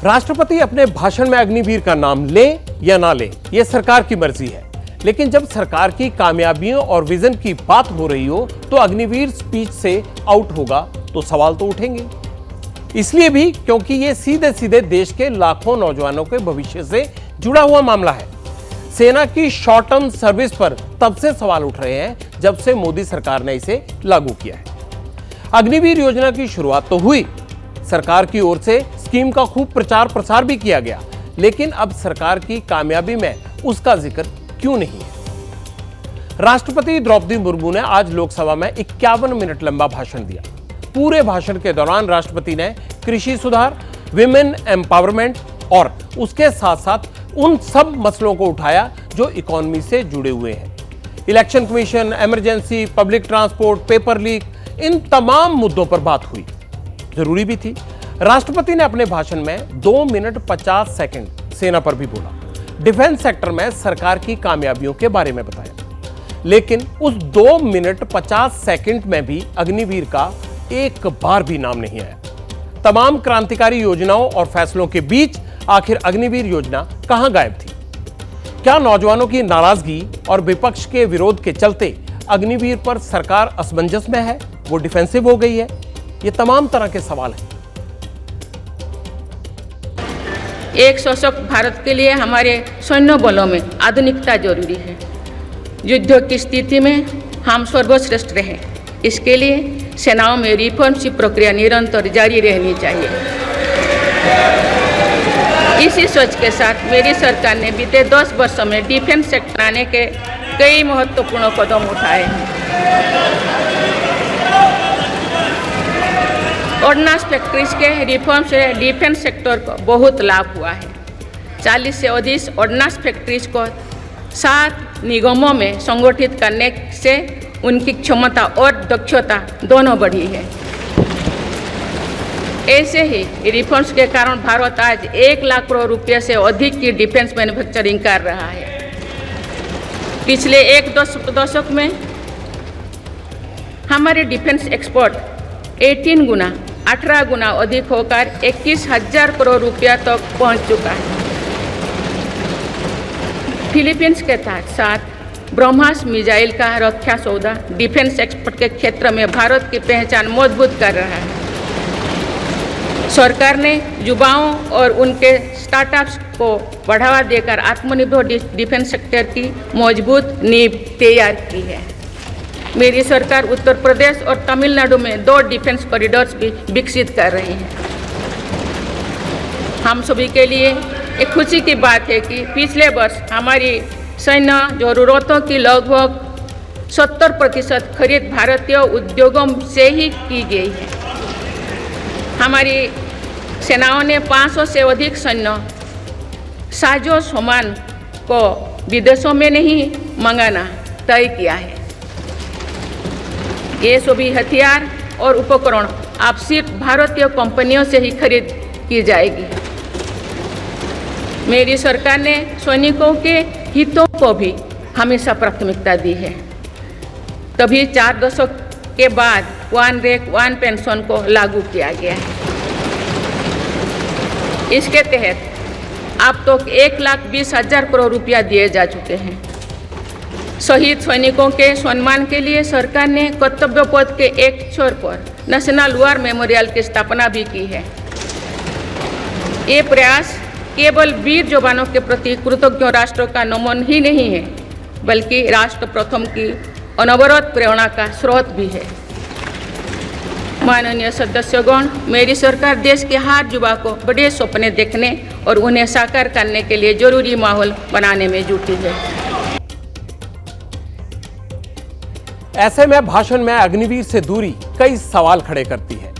Speaker 1: राष्ट्रपति अपने भाषण में अग्निवीर का नाम ले या ना ले, यह सरकार की मर्जी है, लेकिन जब सरकार की कामयाबियों और विजन की बात हो रही हो तो अग्निवीर स्पीच से आउट होगा तो सवाल तो उठेंगे। इसलिए भी क्योंकि यह सीधे सीधे देश के लाखों नौजवानों के भविष्य से जुड़ा हुआ मामला है। सेना की शॉर्ट टर्म सर्विस पर तब से सवाल उठ रहे हैं जब से मोदी सरकार ने इसे लागू किया है। अग्निवीर योजना की शुरुआत तो हुई, सरकार की ओर से स्कीम का खूब प्रचार प्रसार भी किया गया, लेकिन अब सरकार की कामयाबी में उसका जिक्र क्यों नहीं है? राष्ट्रपति द्रौपदी मुर्मू ने आज लोकसभा में 51 मिनट लंबा भाषण दिया। पूरे भाषण के दौरान राष्ट्रपति ने कृषि सुधार, विमेन एम्पावरमेंट और उसके साथ साथ उन सब मसलों को उठाया जो इकोनॉमी से जुड़े हुए हैं। Election commission, emergency, public transport, paper leak, इन तमाम मुद्दों पर बात हुई। जरूरी भी थी। राष्ट्रपति ने अपने भाषण में 2 मिनट 50 सेकंड सेना पर भी बोला, डिफेंस सेक्टर में सरकार की कामयाबियों के बारे में बताया, लेकिन उस 2 मिनट 50 सेकंड में भी अग्निवीर का एक बार भी नाम नहीं आया। तमाम क्रांतिकारी योजनाओं और फैसलों के बीच आखिर अग्निवीर योजना कहां गायब थी? क्या नौजवानों की नाराजगी और विपक्ष के विरोध के चलते अग्निवीर पर सरकार असमंजस में है, वो डिफेंसिव हो गई है? ये तमाम तरह के सवाल हैं।
Speaker 2: एक सशक्त भारत के लिए हमारे सैन्य बलों में आधुनिकता जरूरी है। युद्ध की स्थिति में हम सर्वश्रेष्ठ रहे, इसके लिए सेनाओं में रिफॉर्म्स की प्रक्रिया निरंतर जारी रहनी चाहिए। इसी सोच के साथ मेरी सरकार ने बीते 10 वर्षों में डिफेंस सेक्टर आने के कई महत्वपूर्ण कदम उठाए हैं। ऑर्डिनेंस फैक्ट्रीज के रिफॉर्म से डिफेंस सेक्टर को बहुत लाभ हुआ है। 40 से अधिक ऑर्डिनेंस फैक्ट्रीज को 7 निगमों में संगठित करने से उनकी क्षमता और दक्षता दोनों बढ़ी है। ऐसे ही रिफॉर्म्स के कारण भारत आज 1 लाख करोड़ रुपये से अधिक की डिफेंस मैन्युफैक्चरिंग कर रहा है। पिछले एक दशक में हमारे डिफेंस एक्सपोर्ट 18 गुना अधिक होकर 21,000 करोड़ रुपया तक पहुंच चुका है। फिलीपींस के साथ ब्रह्मास मिसाइल का रक्षा सौदा डिफेंस एक्सपोर्ट के क्षेत्र में भारत की पहचान मजबूत कर रहा है। सरकार ने युवाओं और उनके स्टार्टअप्स को बढ़ावा देकर आत्मनिर्भर डिफेंस सेक्टर की मजबूत नींव तैयार की है। मेरी सरकार उत्तर प्रदेश और तमिलनाडु में 2 डिफेंस कॉरिडोर्स भी विकसित कर रही है। हम सभी के लिए एक खुशी की बात है कि पिछले वर्ष हमारी सैन्य जरूरतों की लगभग 70% खरीद भारतीय उद्योगों से ही की गई है। हमारी सेनाओं ने 500 से अधिक सैन्य साजो सामान को विदेशों में नहीं मंगाना तय किया है। ये सभी हथियार और उपकरण अब सिर्फ भारतीय कंपनियों से ही खरीद की जाएगी। मेरी सरकार ने सैनिकों के हितों को भी हमेशा प्राथमिकता दी है। तभी 4 दशक के बाद 1 रैंक 1 पेंशन को लागू किया गया है। इसके तहत अब तक 1,20,000 करोड़ रुपया दिए जा चुके हैं। शहीद सैनिकों के सम्मान के लिए सरकार ने कर्तव्य पथ के एक छोर पर नेशनल वॉर मेमोरियल की स्थापना भी की है। ये प्रयास केवल वीर जवानों के प्रति कृतज्ञ राष्ट्र का नमन ही नहीं है, बल्कि राष्ट्र प्रथम की अनवरत प्रेरणा का स्रोत भी है। माननीय सदस्यगण, मेरी सरकार देश के हर युवा को बड़े सपने देखने और उन्हें साकार करने के लिए जरूरी माहौल बनाने में जुटी है।
Speaker 1: ऐसे में भाषण में अग्निवीर से दूरी कई सवाल खड़े करती है।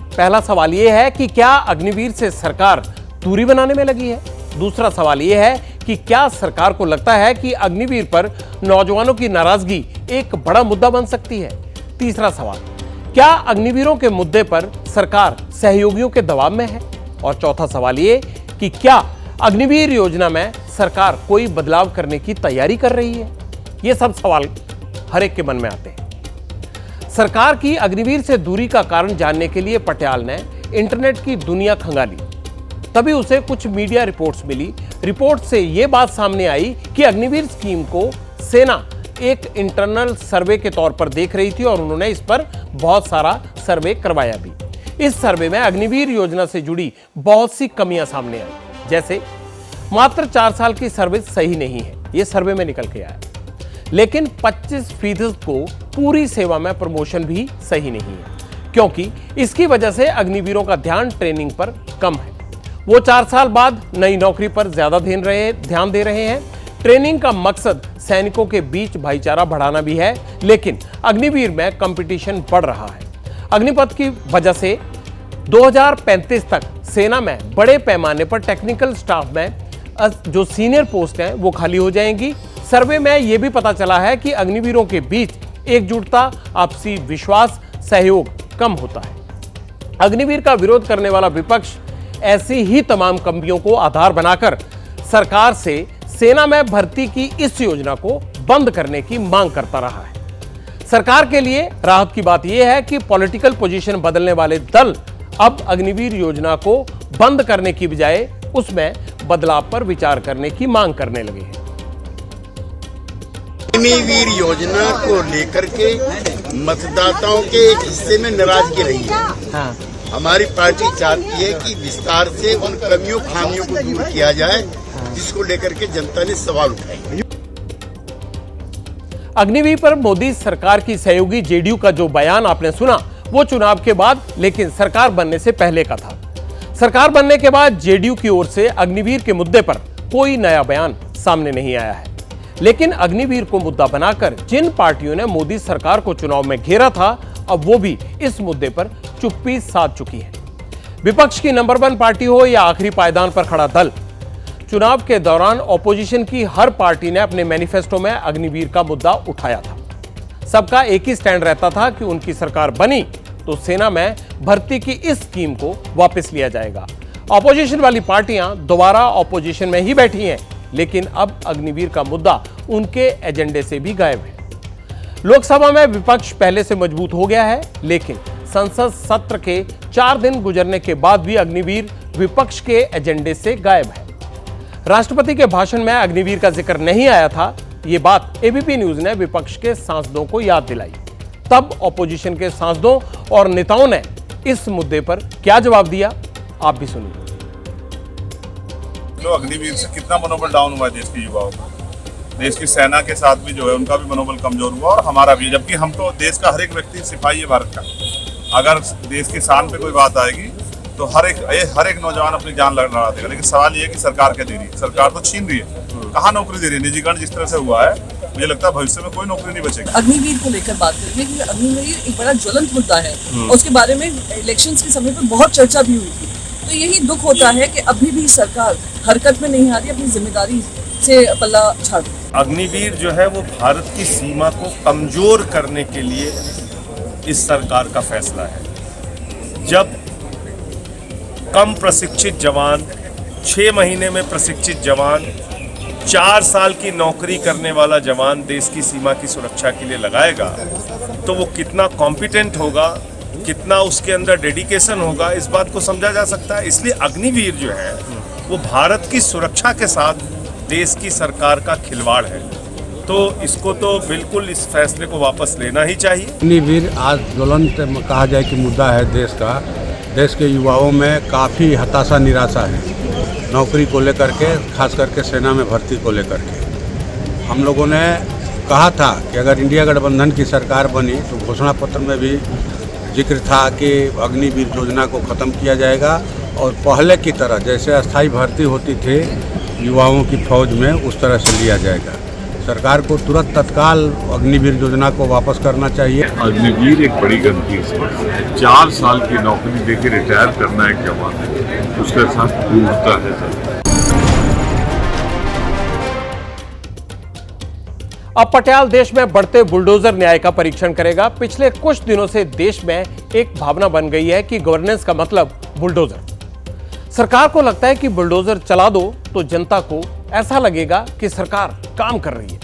Speaker 1: पहला सवाल यह है कि क्या अग्निवीर से सरकार दूरी बनाने में लगी है? दूसरा सवाल यह है कि क्या सरकार को लगता है कि अग्निवीर पर नौजवानों की नाराजगी एक बड़ा मुद्दा बन सकती है? तीसरा सवाल, क्या अग्निवीरों के मुद्दे पर सरकार सहयोगियों के दबाव में है? और चौथा सवाल ये कि क्या अग्निवीर योजना में सरकार कोई बदलाव करने की तैयारी कर रही है? ये सब सवाल हर एक के मन में आते हैं। सरकार की अग्निवीर से दूरी का कारण जानने के लिए पटियाल ने इंटरनेट की दुनिया खंगाली। तभी उसे कुछ मीडिया रिपोर्ट्स मिली। रिपोर्ट से यह बात सामने आई कि अग्निवीर स्कीम को सेना एक इंटरनल सर्वे के तौर पर देख रही थी और उन्होंने इस पर बहुत सारा सर्वे करवाया भी। इस सर्वे में अग्निवीर योजना से जुड़ी बहुत सी कमियां सामने आई, जैसे मात्र 4 साल की सर्विस सही नहीं है, यह सर्वे में निकल के आया। लेकिन 25% को पूरी सेवा में प्रमोशन भी सही नहीं है, क्योंकि इसकी वजह से अग्निवीरों का ध्यान ट्रेनिंग पर कम है। वो 4 साल बाद नई नौकरी पर ज्यादा ध्यान दे रहे हैं। ट्रेनिंग का मकसद सैनिकों के बीच भाईचारा बढ़ाना भी है, लेकिन अग्निवीर में कंपटीशन बढ़ रहा है। अग्निपथ की वजह से 2035 तक सेना में बड़े पैमाने पर टेक्निकल स्टाफ में जो सीनियर पोस्ट हैं वो खाली हो जाएंगी। सर्वे में यह भी पता चला है कि अग्निवीरों के बीच एकजुटता, आपसी विश्वास, सहयोग कम होता है। अग्निवीर का विरोध करने वाला विपक्ष ऐसी ही तमाम कमियों को आधार बनाकर सरकार से सेना में भर्ती की इस योजना को बंद करने की मांग करता रहा है। सरकार के लिए राहत की बात यह है कि पॉलिटिकल पोजीशन बदलने वाले दल अब अग्निवीर योजना को बंद करने की बजाय उसमें बदलाव पर विचार करने की मांग करने लगे हैं।
Speaker 12: अग्निवीर योजना को लेकर के मतदाताओं के एक हिस्से में नाराजगी रही है। हमारी पार्टी चाहती है कि विस्तार से उन कमियों खामियों को दूर किया जाए जिसको लेकर के जनता ने सवाल उठाए।
Speaker 1: अग्निवीर पर मोदी सरकार की सहयोगी जेडीयू का जो बयान आपने सुना वो चुनाव के बाद, लेकिन सरकार बनने से पहले का था। सरकार बनने के बाद जेडीयू की ओर से अग्निवीर के मुद्दे पर कोई नया बयान सामने नहीं आया है, लेकिन अग्निवीर को मुद्दा बनाकर जिन पार्टियों ने मोदी सरकार को चुनाव में घेरा था, अब वो भी इस मुद्दे पर चुप्पी साध चुकी है। विपक्ष की नंबर 1 पार्टी हो या आखिरी पायदान पर खड़ा दल, चुनाव के दौरान ऑपोजिशन की हर पार्टी ने अपने मैनिफेस्टो में अग्निवीर का मुद्दा उठाया था। सबका एक ही स्टैंड रहता था कि उनकी सरकार बनी तो सेना में भर्ती की इस स्कीम को वापस लिया जाएगा। ऑपोजिशन वाली पार्टियां दोबारा ऑपोजिशन में ही बैठी हैं, लेकिन अब अग्निवीर का मुद्दा उनके एजेंडे से भी गायब है। लोकसभा में विपक्ष पहले से मजबूत हो गया है, लेकिन संसद सत्र के 4 दिन गुजरने के बाद भी अग्निवीर विपक्ष के एजेंडे से गायब है। राष्ट्रपति के भाषण में अग्निवीर का जिक्र नहीं आया था, ये बात एबीपी न्यूज ने विपक्ष के सांसदों को याद दिलाई। तब ऑपोजिशन के सांसदों और नेताओं ने इस मुद्दे पर क्या जवाब दिया, आप भी सुनिए।
Speaker 14: तो अग्निवीर से कितना मनोबल डाउन हुआ है देश के युवाओं का, देश की सेना के साथ भी जो है उनका भी मनोबल कमजोर हुआ और हमारा भी, जबकि हम तो देश का हर एक व्यक्ति सिपाही है भारत का। अगर देश की शान पे कोई बात आएगी तो हर एक नौजवान अपनी जान लड़ा देगा। लेकिन सवाल ये है कि सरकार क्या दे रही है? सरकार तो छीन रही है। कहाँ नौकरी दे रही है? निजीकरण जिस तरह से हुआ है, मुझे लगता है भविष्य में कोई नौकरी नहीं बचेगी।
Speaker 15: अग्निवीर को लेकर बात करेंगे क्योंकि अग्निवीर एक बड़ा ज्वलंत मुद्दा है और उसके बारे में इलेक्शंस के समय पर बहुत चर्चा भी हुई थी। तो यही दुख होता है कि अभी भी सरकार हरकत में नहीं आ रही, अपनी जिम्मेदारी से पल्ला झाड़।
Speaker 16: अग्निवीर जो है वो भारत की सीमा को कमजोर करने के लिए इस सरकार का फैसला है। जब कम प्रशिक्षित जवान, 6 महीने में प्रशिक्षित जवान, 4 साल की नौकरी करने वाला जवान देश की सीमा की सुरक्षा के लिए लगाएगा तो वो कितना कॉम्पिटेंट होगा, कितना उसके अंदर डेडिकेशन होगा, इस बात को समझा जा सकता है। इसलिए अग्निवीर जो है वो भारत की सुरक्षा के साथ देश की सरकार का खिलवाड़ है, तो इसको तो बिल्कुल इस फैसले को वापस लेना ही चाहिए।
Speaker 17: अग्निवीर आज ज्वलंत कहा जाए कि मुद्दा है देश का। देश के युवाओं में काफ़ी हताशा निराशा है नौकरी को लेकर के, खास करके सेना में भर्ती को लेकर के। हम लोगों ने कहा था कि अगर इंडिया गठबंधन की सरकार बनी तो घोषणा पत्र में भी जिक्र था कि अग्निवीर योजना को ख़त्म किया जाएगा और पहले की तरह जैसे अस्थायी भर्ती होती थी युवाओं की फौज में उस तरह से लिया जाएगा। सरकार को तुरंत तत्काल अग्निवीर योजना को वापस करना चाहिए।
Speaker 14: अग्निवीर एक बड़ी गंभीर समस्या है। 4 साल की नौकरी देके रिटायर करना एक जवान है, उसके साथ क्रूरता है।
Speaker 1: अब पटियाला देश में बढ़ते बुलडोजर न्याय का परीक्षण करेगा। पिछले कुछ दिनों से देश में एक भावना बन गई है कि गवर्नेंस का मतलब बुलडोजर। सरकार को लगता है कि बुलडोजर चला दो तो जनता को ऐसा लगेगा कि सरकार काम कर रही है।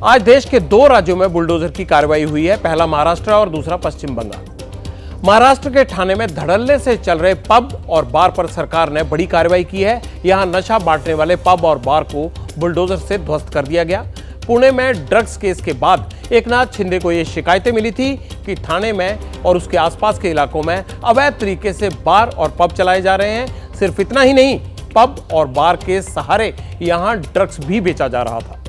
Speaker 1: आज देश के 2 राज्यों में बुलडोजर की कार्रवाई हुई है, पहला महाराष्ट्र और दूसरा पश्चिम बंगाल। महाराष्ट्र के ठाणे में धड़ल्ले से चल रहे पब और बार पर सरकार ने बड़ी कार्रवाई की है। यहां नशा बांटने वाले पब और बार को बुलडोजर से ध्वस्त कर दिया गया। पुणे में ड्रग्स केस के बाद एकनाथ शिंदे को यह शिकायतें मिली थी कि ठाणे में और उसके आसपास के इलाकों में अवैध तरीके से बार और पब चलाए जा रहे हैं। सिर्फ इतना ही नहीं, पब और बार के सहारे यहां ड्रग्स भी बेचा जा रहा था।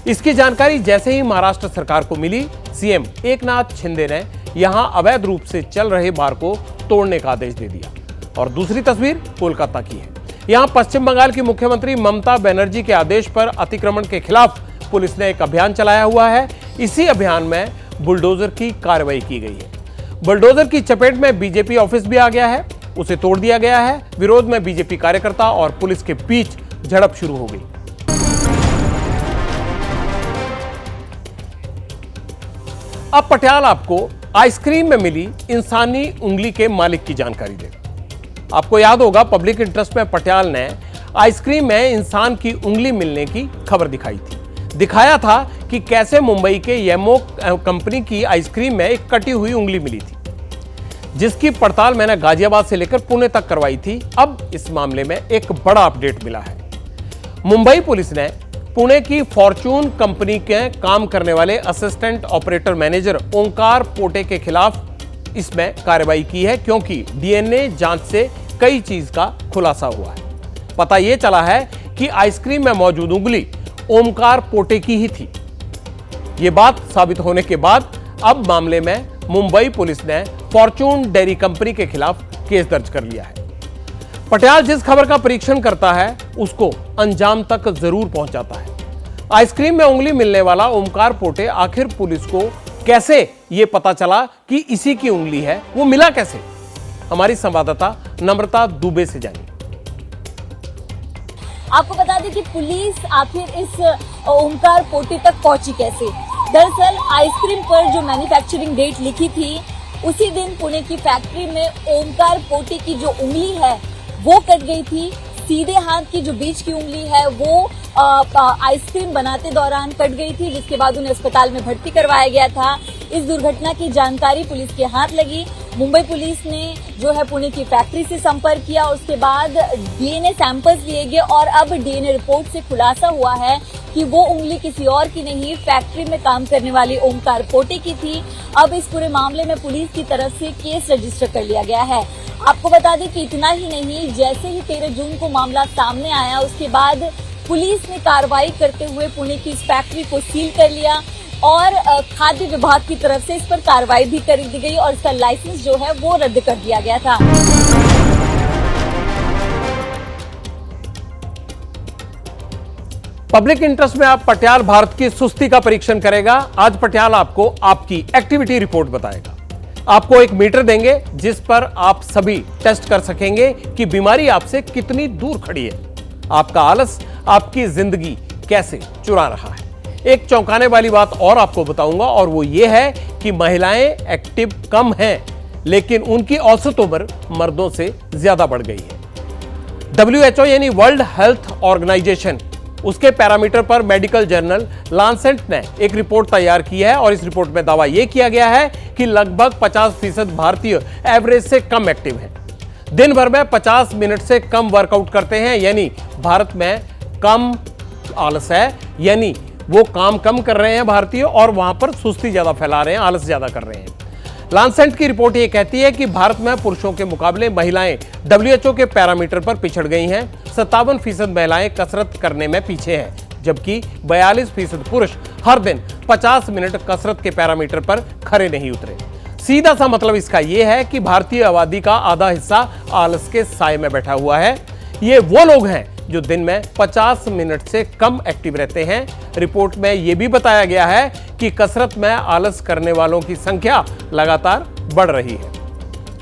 Speaker 1: इसकी जानकारी जैसे ही महाराष्ट्र सरकार को मिली, सीएम एकनाथ शिंदे ने यहां अवैध रूप से चल रहे बार को तोड़ने का आदेश दे दिया। और दूसरी तस्वीर कोलकाता की है। यहां पश्चिम बंगाल की मुख्यमंत्री ममता बनर्जी के आदेश पर अतिक्रमण के खिलाफ पुलिस ने एक अभियान चलाया हुआ है। इसी अभियान में बुलडोजर की कार्रवाई की गई है। बुलडोजर की चपेट में बीजेपी ऑफिस भी आ गया है, उसे तोड़ दिया गया है। विरोध में बीजेपी कार्यकर्ता और पुलिस के बीच झड़प शुरू हो गई। अब पटियाला आपको आइसक्रीम में मिली इंसानी उंगली के मालिक की जानकारी देगा। आपको याद होगा, पब्लिक इंटरेस्ट में पटियाला ने आइसक्रीम में इंसान की उंगली मिलने की खबर दिखाई थी। दिखाया था कि कैसे मुंबई के येमो कंपनी की आइसक्रीम में एक कटी हुई उंगली मिली थी, जिसकी पड़ताल मैंने गाजियाबाद से लेकर पुणे तक करवाई थी। अब इस मामले में एक बड़ा अपडेट मिला है। मुंबई पुलिस ने पुणे की फॉर्चून कंपनी के काम करने वाले असिस्टेंट ऑपरेटर मैनेजर ओंकार पोटे के खिलाफ इसमें कार्रवाई की है, क्योंकि डीएनए जांच से कई चीज का खुलासा हुआ है। पता यह चला है कि आइसक्रीम में मौजूद उंगली ओमकार पोटे की ही थी। यह बात साबित होने के बाद अब मामले में मुंबई पुलिस ने फॉर्चून डेयरी कंपनी के खिलाफ केस दर्ज कर लिया है। पटियाल जिस खबर का परीक्षण करता है उसको अंजाम तक जरूर पहुंचाता है। आइसक्रीम में उंगली मिलने वाला ओमकार पोटे आखिर पुलिस को कैसे यह पता चला कि इसी की उंगली है, वो मिला कैसे? हमारी संवाददाता नम्रता दुबे से जानिए।
Speaker 18: आपको बता दें कि पुलिस आखिर इस ओमकार पोटे तक पहुंची कैसे। दरअसल आइसक्रीम पर जो मैन्युफैक्चरिंग डेट लिखी थी उसी दिन पुणे की फैक्ट्री में ओमकार पोटे की जो उंगली है वो कट गई थी। सीधे हाथ की जो बीच की उंगली है वो आइसक्रीम बनाते दौरान कट गई थी, जिसके बाद उन्हें अस्पताल में भर्ती करवाया गया था। इस दुर्घटना की जानकारी पुलिस के हाथ लगी। मुंबई पुलिस ने जो है पुणे की फैक्ट्री से संपर्क किया, उसके बाद डीएनए सैंपल्स लिए गए और अब डीएनए रिपोर्ट से खुलासा हुआ है कि वो उंगली किसी और की नहीं, फैक्ट्री में काम करने वाली ओमकार पोटे की थी। अब इस पूरे मामले में पुलिस की तरफ से केस रजिस्टर कर लिया गया है। आपको बता दें कि इतना ही नहीं, जैसे ही 13 जून को मामला सामने आया उसके बाद पुलिस ने कार्रवाई करते हुए पुणे की इस फैक्ट्री को सील कर लिया और खाद्य विभाग की तरफ से इस पर कार्रवाई भी कर दी गई और इसका लाइसेंस जो है वो रद्द कर दिया गया था।
Speaker 1: पब्लिक इंटरेस्ट में आप पटियाल भारत की सुस्ती का परीक्षण करेगा। आज पटियाल आपको आपकी एक्टिविटी रिपोर्ट बताएगा। आपको एक मीटर देंगे जिस पर आप सभी टेस्ट कर सकेंगे कि बीमारी आपसे कितनी दूर खड़ी है, आपका आलस आपकी जिंदगी कैसे चुरा रहा है। एक चौंकाने वाली बात और आपको बताऊंगा और वो ये है कि महिलाएं एक्टिव कम हैं, लेकिन उनकी औसत उम्र मर्दों से ज्यादा बढ़ गई है। WHO यानी वर्ल्ड हेल्थ ऑर्गेनाइजेशन, उसके पैरामीटर पर मेडिकल जर्नल लांसेट ने एक रिपोर्ट तैयार की है और इस रिपोर्ट में दावा यह किया गया है कि लगभग 50% भारतीय एवरेज से कम एक्टिव हैं। दिन भर में 50 मिनट से कम वर्कआउट करते हैं, यानी भारत में कम आलस है, यानी वो काम कम कर रहे हैं भारतीय और वहां पर सुस्ती ज्यादा फैला रहे हैं, आलस ज्यादा कर रहे हैं। लांसेट की रिपोर्ट ये कहती है कि भारत में पुरुषों के मुकाबले महिलाएं WHO के पैरामीटर पर पिछड़ गई हैं। 57% महिलाएं कसरत करने में पीछे हैं, जबकि 42% पुरुष हर दिन 50 मिनट कसरत के पैरामीटर पर खरे नहीं उतरे। सीधा सा मतलब इसका यह है कि भारतीय आबादी का आधा हिस्सा आलस के साए में बैठा हुआ है। ये वो लोग हैं जो दिन में 50 मिनट से कम एक्टिव रहते हैं। रिपोर्ट में यह भी बताया गया है कि कसरत में आलस करने वालों की संख्या लगातार बढ़ रही है।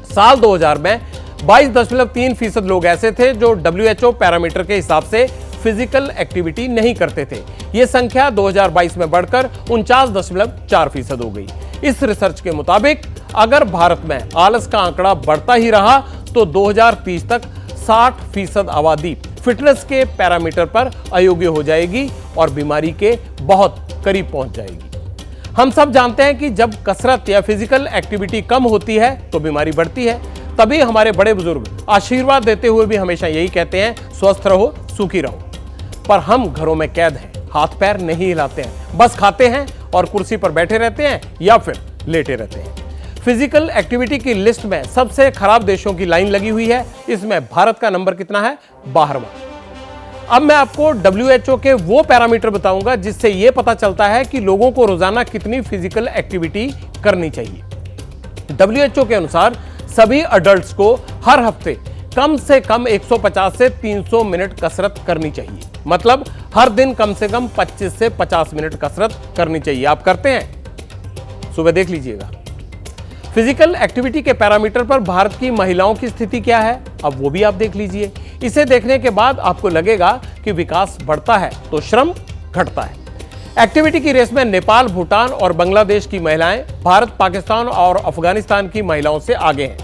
Speaker 1: साल 2000 में 22.3% लोग ऐसे थे जो WHO पैरामीटर के हिसाब से फिजिकल एक्टिविटी नहीं करते थे। यह संख्या 2022 में बढ़कर 49.4% हो गई। इस रिसर्च के मुताबिक अगर भारत में आलस का आंकड़ा बढ़ता ही रहा तो 2030 तक 60% आबादी फिटनेस के पैरामीटर पर अयोग्य हो जाएगी और बीमारी के बहुत करीब पहुंच जाएगी। हम सब जानते हैं कि जब कसरत या फिजिकल एक्टिविटी कम होती है तो बीमारी बढ़ती है। तभी हमारे बड़े बुजुर्ग आशीर्वाद देते हुए भी हमेशा यही कहते हैं, स्वस्थ रहो, सुखी रहो। पर हम घरों में कैद हैं, हाथ पैर नहीं हिलाते हैं, बस खाते हैं और कुर्सी पर बैठे रहते हैं या फिर लेटे रहते हैं। फिजिकल एक्टिविटी की लिस्ट में सबसे खराब देशों की लाइन लगी हुई है। इसमें भारत का नंबर कितना है? 12वां। अब मैं आपको WHO के वो पैरामीटर बताऊंगा जिससे यह पता चलता है कि लोगों को रोजाना कितनी फिजिकल एक्टिविटी करनी चाहिए। WHO के अनुसार सभी अडल्ट्स को हर हफ्ते कम से कम 150 से 300 मिनट कसरत करनी चाहिए। मतलब हर दिन कम से कम 25 से 50 मिनट कसरत करनी चाहिए। आप करते हैं? सुबह देख लीजिएगा। फिजिकल एक्टिविटी के पैरामीटर पर भारत की महिलाओं की स्थिति क्या है, अब वो भी आप देख लीजिए। इसे देखने के बाद आपको लगेगा कि विकास बढ़ता है तो श्रम घटता है। एक्टिविटी की रेस में नेपाल, भूटान और बांग्लादेश की महिलाएं भारत, पाकिस्तान और अफगानिस्तान की महिलाओं से आगे हैं।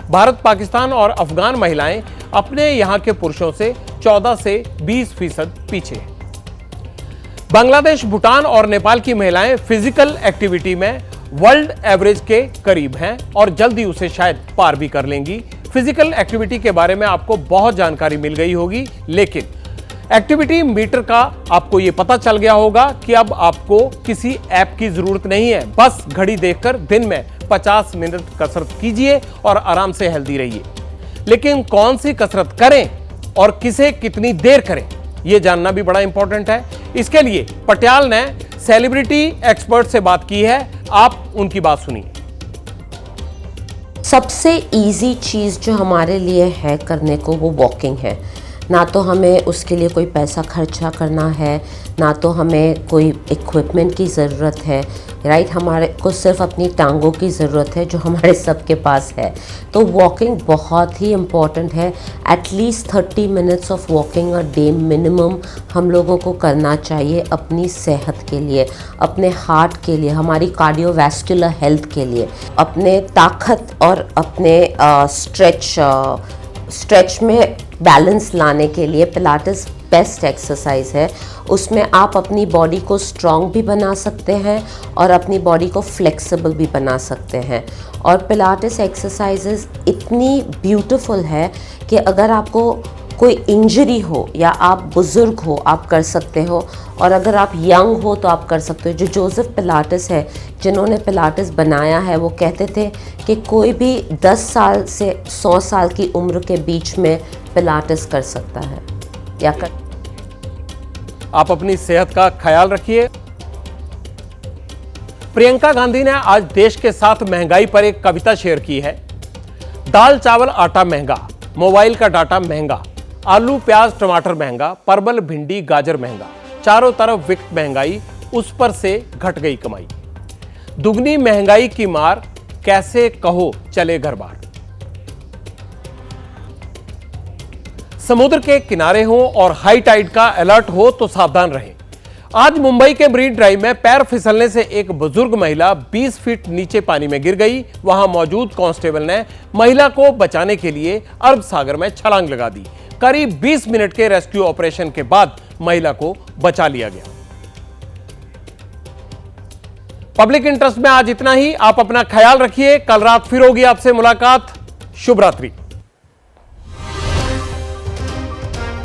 Speaker 1: भारत, पाकिस्तान और अफगान महिलाएं अपने यहां के पुरुषों से 14 से 20% पीछे हैं। बांग्लादेश, भूटान और नेपाल की महिलाएं फिजिकल एक्टिविटी में वर्ल्ड एवरेज के करीब हैं और जल्दी उसे शायद पार भी कर लेंगी। फिजिकल एक्टिविटी के बारे में आपको बहुत जानकारी मिल गई होगी, लेकिन एक्टिविटी मीटर का आपको यह पता चल गया होगा कि अब आपको किसी ऐप की जरूरत नहीं है। बस घड़ी देखकर दिन में 50 मिनट कसरत कीजिए और आराम से हेल्दी रहिए। लेकिन कौन सी कसरत करें और किसे कितनी देर करें, यह जानना भी बड़ा इंपॉर्टेंट है। इसके लिए पटियाल ने सेलिब्रिटी एक्सपर्ट से बात की है, आप उनकी बात सुनिए।
Speaker 19: सबसे इजी चीज़ जो हमारे लिए है करने को वो वॉकिंग है। ना तो हमें उसके लिए कोई पैसा खर्चा करना है, ना तो हमें कोई इक्विपमेंट की ज़रूरत है, राइट। हमारे को सिर्फ अपनी टांगों की ज़रूरत है जो हमारे सबके पास है। तो वॉकिंग बहुत ही इम्पॉर्टेंट है। At least 30 minutes of walking a day minimum हम लोगों को करना चाहिए अपनी सेहत के लिए, अपने हार्ट के लिए, हमारी कार्डियोवैस्कुलर हेल्थ के लिए, अपने ताकत और अपने स्ट्रेच में बैलेंस लाने के लिए पिलाटेस बेस्ट एक्सरसाइज है। उसमें आप अपनी बॉडी को स्ट्रॉन्ग भी बना सकते हैं और अपनी बॉडी को फ्लेक्सिबल भी बना सकते हैं। और पिलाटेस एक्सरसाइजेस इतनी ब्यूटीफुल है कि अगर आपको कोई इंजरी हो या आप बुज़ुर्ग हो आप कर सकते हो, और अगर आप यंग हो तो आप कर सकते हो। जो जोसेफ पिलाटेस है, जिन्होंने पिलाटेस बनाया है, वो कहते थे कि कोई भी 10 साल से 100 साल की उम्र के बीच में पिलाटेस कर सकता है या कर।
Speaker 1: आप अपनी सेहत का ख्याल रखिए। प्रियंका गांधी ने आज देश के साथ महंगाई पर एक कविता शेयर की है। दाल चावल आटा महंगा, मोबाइल का डाटा महंगा, आलू प्याज टमाटर महंगा, परवल भिंडी गाजर महंगा, चारों तरफ विकट महंगाई, उस पर से घट गई कमाई। दुगनी महंगाई की मार, कैसे कहो चले घर बार। समुद्र के किनारे हो और हाई टाइड का अलर्ट हो तो सावधान रहें। आज मुंबई के मरीन ड्राइव में पैर फिसलने से एक बुजुर्ग महिला 20 फीट नीचे पानी में गिर गई। वहां मौजूद कांस्टेबल ने महिला को बचाने के लिए अरब सागर में छलांग लगा दी। करीब 20 मिनट के रेस्क्यू ऑपरेशन के बाद महिला को बचा लिया गया। पब्लिक इंटरेस्ट में आज इतना ही। आप अपना ख्याल रखिए। कल रात फिर होगी आपसे मुलाकात। शुभ रात्रि।